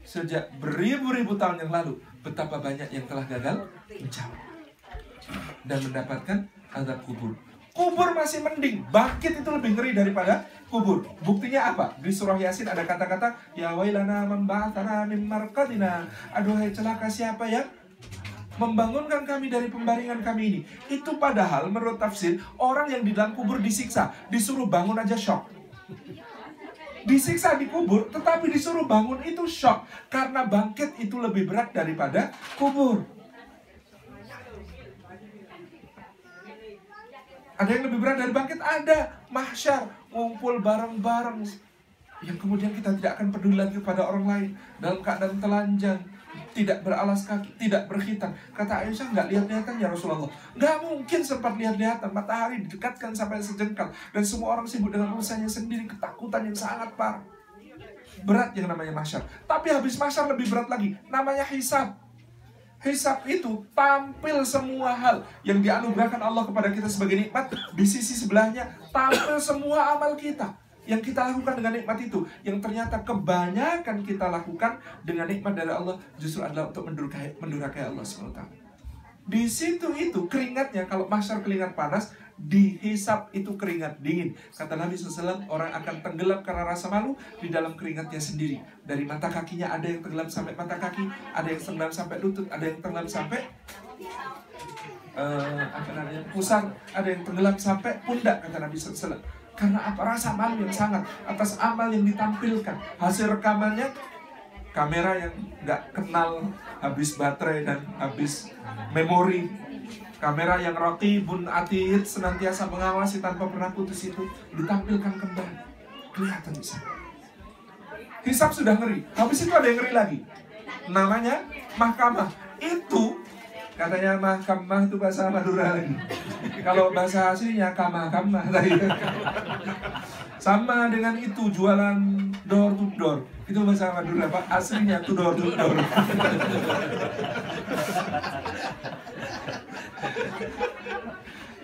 sejak beribu-ribu tahun yang lalu, betapa banyak yang telah gagal menjawab dan mendapatkan azab kubur. Kubur masih mending, bangkit itu lebih ngeri daripada kubur. Buktinya apa? Di surah Yasin ada kata-kata, ya wailana man ba'atsana min marqadina. Aduhai celaka siapa yang membangunkan kami dari pembaringan kami ini. Itu padahal menurut tafsir, orang yang di dalam kubur disiksa, disuruh bangun aja shock. Disiksa di kubur, tetapi disuruh bangun itu shock. Karena bangkit itu lebih berat daripada kubur. Ada yang lebih berat dari bangkit? Ada. Mahsyar, ngumpul bareng-bareng, yang kemudian kita tidak akan peduli lagi pada orang lain, dalam keadaan telanjang, tidak beralas kaki, tidak berkhitan. Kata Aisyah, nggak lihat-lihatan ya Rasulullah. Nggak mungkin sempat lihat-lihatan. Matahari didekatkan sampai sejengkal, dan semua orang sibuk dengan urusannya sendiri. Ketakutan yang sangat parah. Berat yang namanya mahsyar. Tapi habis mahsyar lebih berat lagi, namanya hisab. Hisab itu tampil semua hal yang dianugerahkan Allah kepada kita sebagai nikmat. Di sisi sebelahnya tampil semua amal kita yang kita lakukan dengan nikmat itu, yang ternyata kebanyakan kita lakukan dengan nikmat dari Allah justru adalah untuk mendurhakai Allah SWT. Di situ itu keringatnya, kalau mahsyar keringat panas, di hisab itu keringat dingin. Kata Nabi SAW, orang akan tenggelam karena rasa malu di dalam keringatnya sendiri. Dari mata kakinya ada yang tenggelam sampai mata kaki, ada yang tenggelam sampai lutut, ada yang tenggelam sampai pusar, ada yang tenggelam sampai pundak, kata Nabi SAW. Karena apa? Rasa malu yang sangat atas amal yang ditampilkan. Hasil rekamannya kamera yang nggak kenal habis baterai dan habis memori. Kamera yang raqibun atid, senantiasa mengawasi tanpa pernah putus, itu ditampilkan kembali. Kelihatan di sana. Hisab sudah ngeri. Habis itu ada yang ngeri lagi. Namanya mahkamah. Itu katanya mahkamah itu bahasa Madura lagi. Kalau bahasa aslinya kamah-kamah tadi. Sama dengan itu jualan door to door. Itu bahasa Madura, Pak. Aslinya to door to door.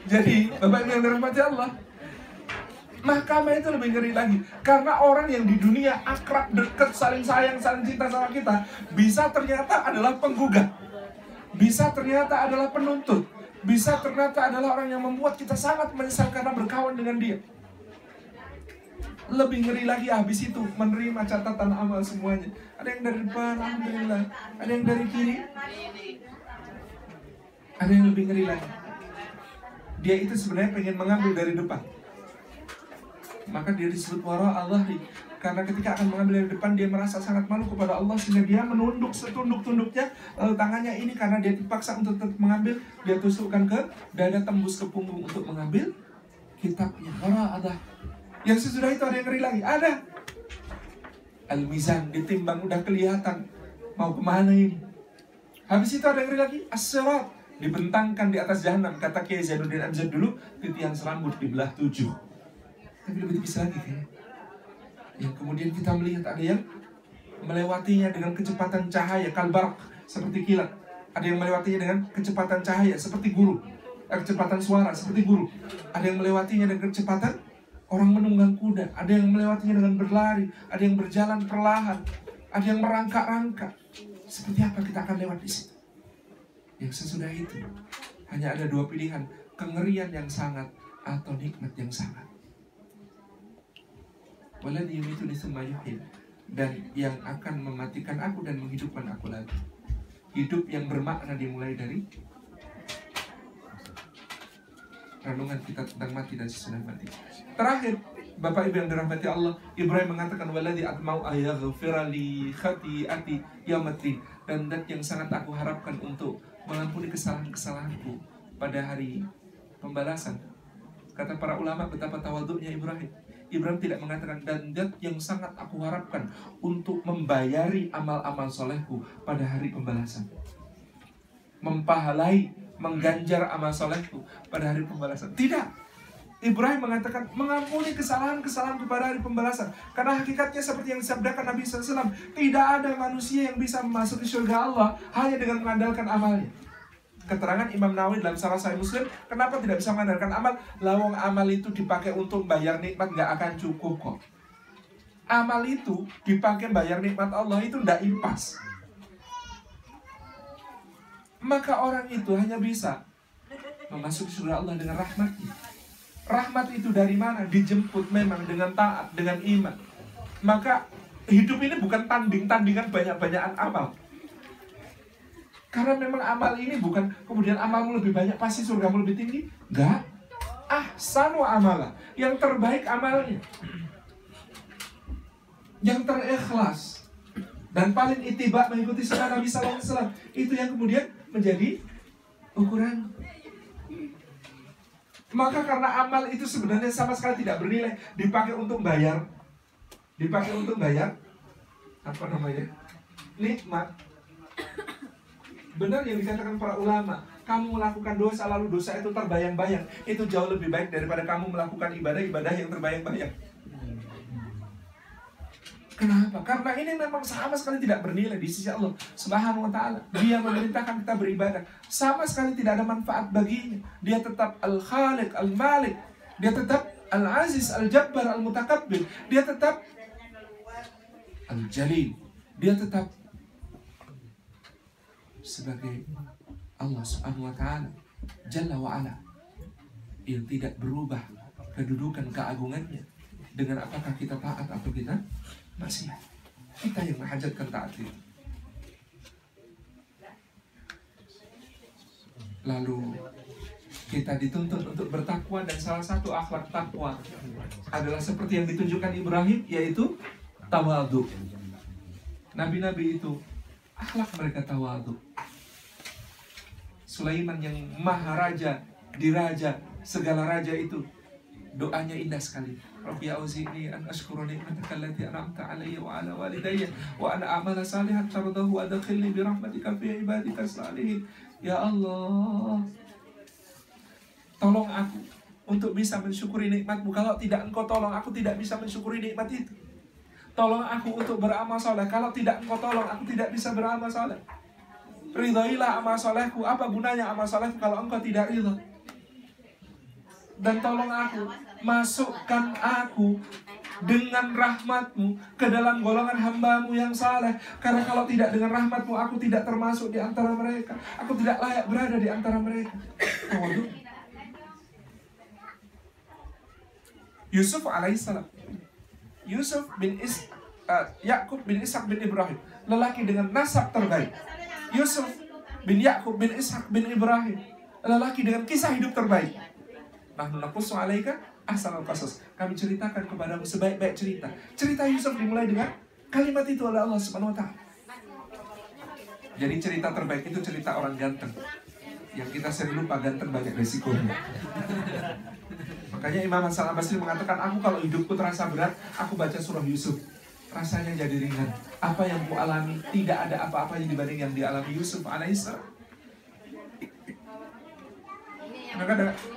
Jadi, Bapak Ibu yang dirahmati Allah, mahkamah itu lebih ngeri lagi. Karena orang yang di dunia akrab, dekat, saling sayang, saling cinta sama kita, bisa ternyata adalah penggugat, bisa ternyata adalah penuntut, bisa ternyata adalah orang yang membuat kita sangat menyesal karena berkawan dengan dia. Lebih ngeri lagi habis itu menerima catatan amal semuanya. Ada yang dari depan, alhamdulillah. Ada yang dari kiri. Ada yang lebih ngeri lagi. Dia itu sebenarnya pengen mengambil dari depan. Maka dia disebut wara Allah. Karena ketika akan mengambil dari depan, dia merasa sangat malu kepada Allah, sehingga dia menunduk setunduk-tunduknya. Lalu tangannya ini karena dia dipaksa untuk tetap mengambil, dia tusukkan ke dada, tembus ke punggung untuk mengambil kitabnya. Wara Allah. Yang sesudah itu ada yang ngeri lagi. Ada Al-Mizan, ditimbang udah kelihatan mau kemana ini. Habis itu ada yang ngeri lagi, As-Sirat, dibentangkan di atas jahanam. Kata Kiai Zainuddin Amjad dulu, titian serambut dibelah 7. Tapi lebih tipis lagi kayaknya. Yang kemudian kita melihat ada yang melewatinya dengan kecepatan cahaya, kalbarak, seperti kilat. Ada yang melewatinya dengan kecepatan cahaya, seperti guru. Kecepatan suara, seperti guru. Ada yang melewatinya dengan kecepatan orang menunggang kuda. Ada yang melewatinya dengan berlari. Ada yang berjalan perlahan. Ada yang merangkak-rangkak. Seperti apa kita akan lewat di situ? Yang sesudah itu hanya ada 2 pilihan, kengerian yang sangat atau nikmat yang sangat. Waladhi yumituni tsumma yuhyin, dan yang akan mematikan aku dan menghidupkan aku lagi. Hidup yang bermakna dimulai dari renungan kita tentang mati dan sesudah mati. Terakhir, Bapak Ibu yang dirahmati Allah, Ibrahim mengatakan waladhi atma'u ayaghfira li khati'ati yaumaddin, dan dat yang sangat aku harapkan untuk mengampuni kesalahan-kesalahanku pada hari pembalasan. Kata para ulama betapa tawaduknya Ibrahim. Ibrahim tidak mengatakan, dan dat yang sangat aku harapkan untuk membayari amal-amal solehku pada hari pembalasan, mempahalai, mengganjar amal solehku pada hari pembalasan. Tidak. Ibrahim mengatakan mengampuni kesalahan-kesalahan pada hari pembalasan. Karena hakikatnya seperti yang disabdakan Nabi SAW, tidak ada manusia yang bisa memasuki surga Allah hanya dengan mengandalkan amalnya. Keterangan Imam Nawawi dalam salah Sahih Muslim, kenapa tidak bisa mengandalkan amal? Lawang amal itu dipakai untuk bayar nikmat nggak akan cukup kok. Amal itu dipakai bayar nikmat Allah itu tidak impas. Maka orang itu hanya bisa memasuki surga Allah dengan rahmatnya. Rahmat itu dari mana? Dijemput memang dengan taat, dengan iman. Maka hidup ini bukan tandingan banyak-banyakan amal. Karena memang amal ini bukan kemudian amalmu lebih banyak pasti surgamu lebih tinggi. Enggak. Ahsanu amala, yang terbaik amalnya, yang terikhlas dan paling ittiba mengikuti sunnah Nabi SAW, itu yang kemudian menjadi ukuran. Maka karena amal itu sebenarnya sama sekali tidak bernilai, dipakai untuk bayar apa namanya, nikmat. Benar yang dikatakan para ulama, kamu melakukan dosa lalu dosa itu terbayang-bayang, itu jauh lebih baik daripada kamu melakukan ibadah-ibadah yang terbayang-bayang. Kenapa? Karena ini memang sama sekali tidak bernilai di sisi Allah Subhanahu wa ta'ala. Dia memerintahkan kita beribadah, sama sekali tidak ada manfaat baginya. Dia tetap Al-Khaliq, Al-Malik. Dia tetap Al-Aziz, Al-Jabbar, Al-Mutakabbir. Dia tetap Al-Jalil. Dia tetap sebagai Allah Subhanahu wa ta'ala Jalla wa ala, yang tidak berubah kedudukan keagungannya dengan apakah kita taat atau kita maksiat. Kita yang menghajatkan taat itu. Lalu kita dituntut untuk bertakwa, dan salah satu akhlak takwa adalah seperti yang ditunjukkan Ibrahim, yaitu tawadhu. Nabi-nabi itu akhlak mereka tawadhu. Sulaiman yang maharaja, diraja, segala raja itu, doanya indah sekali. Rabbi auzi'ni an ashkura ni'mataka allati an'amta 'alayya wa 'ala walidayya wa an a'mala salihan tardahu wa adkhilni bi rahmatika fi ibadika salihin. Ya Allah, tolong aku untuk bisa mensyukuri nikmat-Mu. Kalau tidak Engkau tolong, aku tidak bisa mensyukuri nikmat itu. Tolong aku untuk beramal saleh. Kalau tidak Engkau tolong, aku tidak bisa beramal saleh. Ridhailah amal salehku. Apa gunanya amal salehku kalau Engkau tidak ridha? Dan tolong aku, masukkan aku dengan rahmat-Mu ke dalam golongan hamba-Mu yang saleh. Karena kalau tidak dengan rahmat-Mu, aku tidak termasuk di antara mereka. Aku tidak layak berada di antara mereka. Waduh. Yusuf alaihissalam, Yakub bin Ishak bin Ibrahim, lelaki dengan nasab terbaik. Yusuf bin Yakub bin Ishak bin Ibrahim, lelaki dengan kisah hidup terbaik. Nahnu naqussu 'alaika ahsanal qasas. Kami ceritakan kepadamu sebaik-baik cerita. Cerita Yusuf dimulai dengan kalimat itu oleh Allah Subhanahu wa ta'ala. Jadi cerita terbaik itu cerita orang ganteng. Yang kita sering lupa, ganteng banyak resikonya. Makanya Imam Hasan Al-Basri mengatakan, aku kalau hidupku terasa berat, aku baca surah Yusuf, rasanya jadi ringan. Apa yang ku alami tidak ada apa-apanya dibanding yang dialami Yusuf alaihissalam.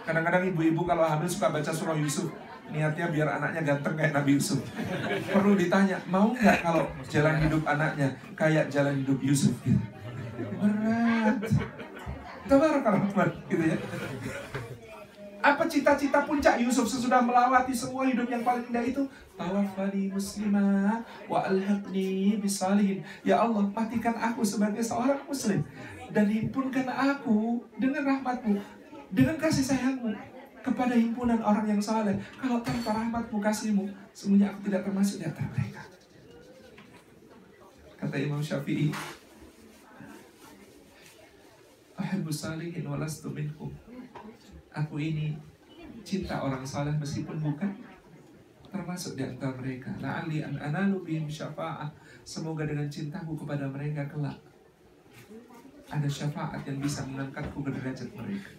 Kadang-kadang ibu-ibu kalau hamil suka baca surah Yusuf, niatnya biar anaknya ganteng kayak Nabi Yusuf. Perlu ditanya, mau nggak kalau jalan hidup anaknya kayak jalan hidup Yusuf gitu? Berat. Tabarakallah gitu ya. Apa cita-cita puncak Yusuf sesudah melewati semua hidup yang paling indah itu? Tawaffani muslimah wa alhaqni bisalihin. Ya Allah, matikan aku sebagai seorang muslim dan himpunkan aku dengan rahmat-Mu, dengan kasih sayang-Mu kepada himpunan orang yang saleh. Kalau tanpa rahmat-Mu, kasih-Mu, semuanya aku tidak termasuk di antara mereka. Kata Imam Syafi'i, ahibbu salihin wa lastu minhum. Aku ini cinta orang saleh meskipun bukan termasuk di antara mereka. La'alli an analu bihim syafa'ah. Semoga dengan cintaku kepada mereka kelak ada syafaat yang bisa mengangkatku ke derajat mereka.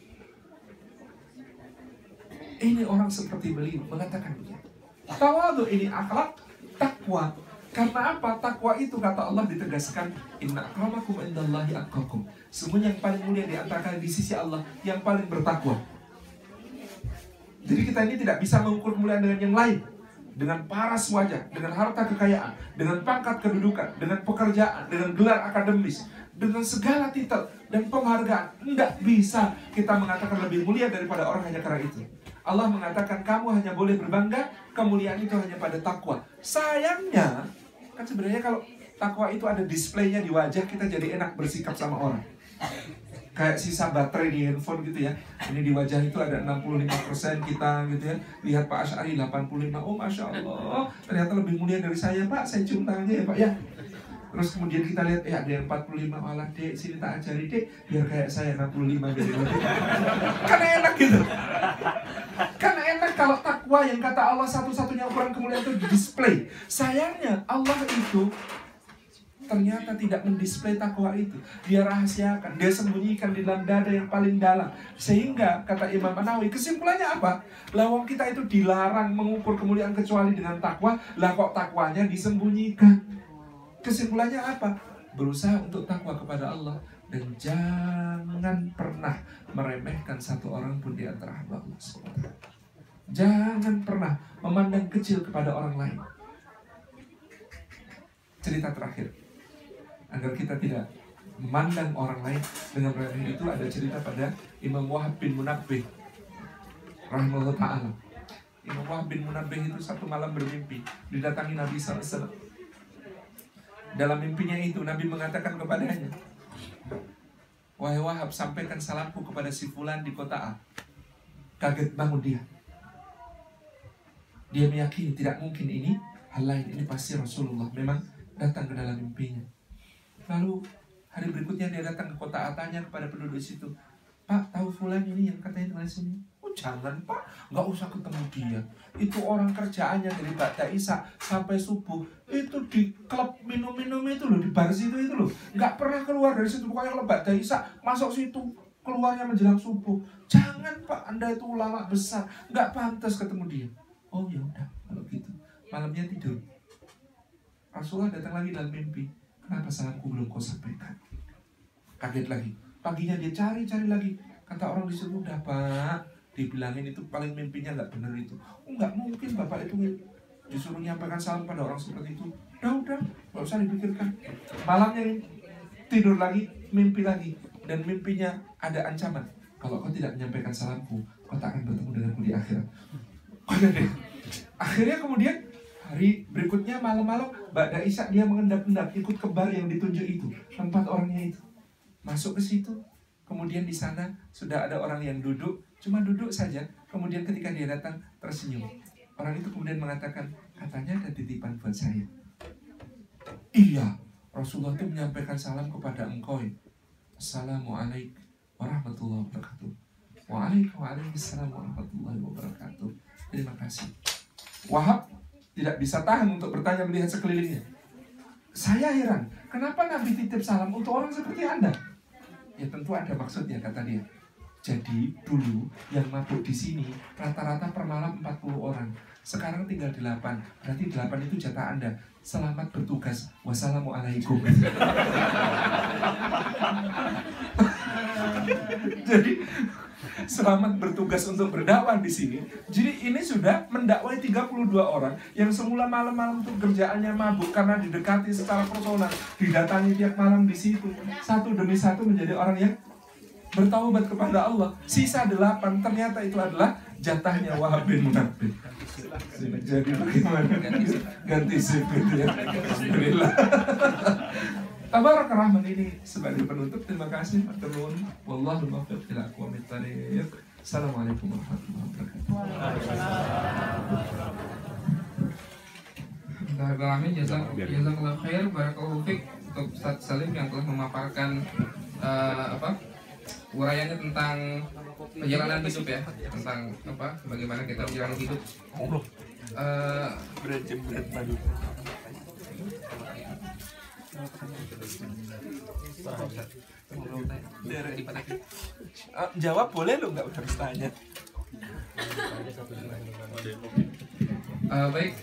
Ini orang seperti beliau mengatakan begini. Tawadhu ini akhlak takwa. Karena apa? Takwa itu kata Allah ditegaskan, inna akramakum indallahi atqakum. Sesungguhnya yang paling mulia di antara kalian di sisi Allah yang paling bertakwa. Jadi kita ini tidak bisa mengukur kemuliaan dengan yang lain, dengan paras wajah, dengan harta kekayaan, dengan pangkat kedudukan, dengan pekerjaan, dengan gelar akademis, dengan segala titel dan penghargaan. Tidak bisa kita mengatakan lebih mulia daripada orang hanya karena itu. Allah mengatakan kamu hanya boleh berbangga, kemuliaan itu hanya pada takwa. Sayangnya, kan sebenarnya kalau takwa itu ada displaynya di wajah, kita jadi enak bersikap sama orang. Kayak sisa baterai di handphone gitu ya. Ini di wajah itu ada 65% kita gitu ya. Lihat Pak Asy'ari 85, oh Masya Allah, ternyata lebih mulia dari saya Pak, saya cium tangannya ya Pak ya. Terus kemudian kita lihat, ada yang 45, alah dek, sini tak ajari dek, biar kayak saya 65 gitu. Kan enak gitu. Kan enak kalau takwa yang kata Allah satu-satunya ukuran kemuliaan itu display. Sayangnya Allah itu ternyata tidak mendisplay takwa itu. Dia rahasiakan, dia sembunyikan di dalam dada yang paling dalam. Sehingga kata Imam An-Nawawi, kesimpulannya apa? Lawang kita itu dilarang mengukur kemuliaan kecuali dengan takwa. Lah kok takwanya disembunyikan? Kesimpulannya apa? Berusaha untuk takwa kepada Allah. Dan jangan pernah meremehkan satu orang pun di antara hamba Allah SWT. Jangan pernah memandang kecil kepada orang lain. Cerita terakhir, agar kita tidak memandang orang lain dengan remeh, itu ada cerita pada Imam Wahab bin Munabbih rahimahullah ta'ala. Imam Wahab bin Munabbih itu satu malam bermimpi didatangi Nabi SAW. Dalam mimpinya itu Nabi mengatakan kepadanya, wahai Wahab, sampaikan salamku kepada si fulan di kota A. Kaget bangun dia. Dia meyakini tidak mungkin ini hal lain, ini pasti Rasulullah memang datang ke dalam mimpinya. Lalu hari berikutnya dia datang ke kota A, tanya kepada penduduk situ, Pak, tahu fulan ini yang katanya tinggal di sini? Oh jangan Pak, nggak usah ketemu dia. Itu orang kerjaannya dari Ba'da Isya sampai subuh itu di klub minum-minum itu loh, di bar situ itu loh, nggak pernah keluar dari situ. Pokoknya kalau Ba'da Isya masuk situ, keluarnya menjelang subuh. Jangan Pak, Anda itu ulama besar, nggak pantas ketemu dia. Oh ya udah, kalau gitu malamnya tidur. Rasulullah datang lagi dalam mimpi. Kenapa salamku belum kau sampaikan? Kaget lagi. Paginya dia cari-cari lagi. Kata orang di situ, udah Pak, dibilangin itu paling mimpinya nggak benar itu. Oh nggak mungkin Bapak itu disuruh nyampaikan salam pada orang seperti itu. Udah, nggak usah dipikirkan. Malamnya tidur lagi, mimpi lagi, dan mimpinya ada ancaman. Kalau kau tidak menyampaikan salamku, kau tak akan bertemu denganku di akhirat. Akhirnya kemudian hari berikutnya malam-malam Ba'da Isya dia mengendap-endap ikut ke bar yang ditunjuk itu, tempat orangnya itu. Masuk ke situ, kemudian di sana sudah ada orang yang duduk, cuma duduk saja. Kemudian ketika dia datang tersenyum. Orang itu kemudian mengatakan, katanya ada titipan buat saya. Iya, Rasulullah itu menyampaikan salam kepada engkau. Assalamualaikum warahmatullahi wabarakatuh. Waalaikumsalam warahmatullahi wabarakatuh. Terima kasih. Wahab tidak bisa tahan untuk bertanya melihat sekelilingnya. Saya heran, kenapa Nabi titip salam untuk orang seperti Anda? Ya tentu ada maksudnya, kata dia. Jadi dulu yang mabuk di sini rata-rata per malam 40 orang. Sekarang tinggal 8. Berarti 8 itu jatah Anda. Selamat bertugas. Wassalamualaikum. Jadi selamat bertugas untuk berdakwah di sini. Jadi ini sudah mendakwai 32 orang yang semula malam-malam itu kerjaannya mabuk karena didekati secara personal, didatangi tiap malam di situ. Satu demi satu menjadi orang yang bertaubat kepada Allah. Sisa 8 ternyata itu adalah jatahnya Wahab bin Munabbih. Jadi bagaimana? Ganti sip gitu ya. Alhamdulillah. Tabarak Rahman ini sebagai penutup. Terima kasih Pak Terun. Wallahu muwaffiq ila aqwamit thariq. Assalamualaikum warahmatullahi wabarakatuh. Alhamdulillah, jazakallahu khair, barakallahu fiik untuk Ustaz Salim yang telah memaparkan uraiannya tentang perjalanan hidup ya, tentang bagaimana kita menjalani hidup. Jawab boleh lo, nggak harus tanya. Ada 1,5 dengan Baik,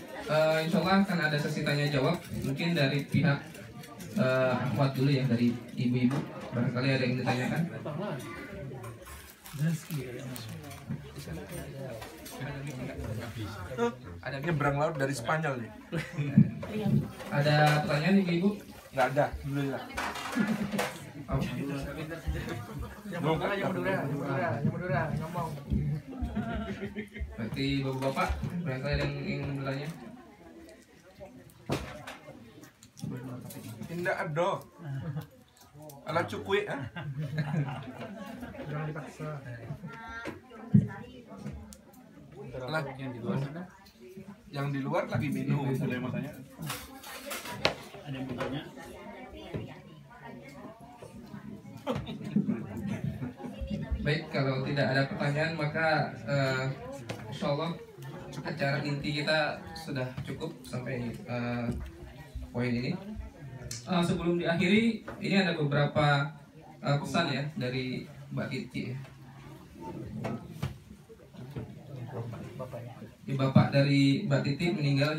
insya Allah akan ada sesi tanya jawab. Mungkin dari pihak akhwat dulu ya, dari ibu-ibu. Barangkali ada yang ditanyakan. Ada Nyebrang laut dari Spanyol nih. Ada pertanyaan ibu-ibu? Nggak ada, alhamdulillah. Oh. Berarti bapak-bapak, barangkali ada yang bertanya? Tidak ada. Ala cukui, ah? Lah, yang di luar sana. yang di luar lagi minum. Ada yang mau tanya? Ada yang mau tanya? Baik, kalau tidak ada pertanyaan maka insya Allah acara inti kita sudah cukup sampai poin ini. Sebelum diakhiri, ini ada beberapa pesan ya dari Mbak Titi ya. Bapak dari Mbak Titi meninggal.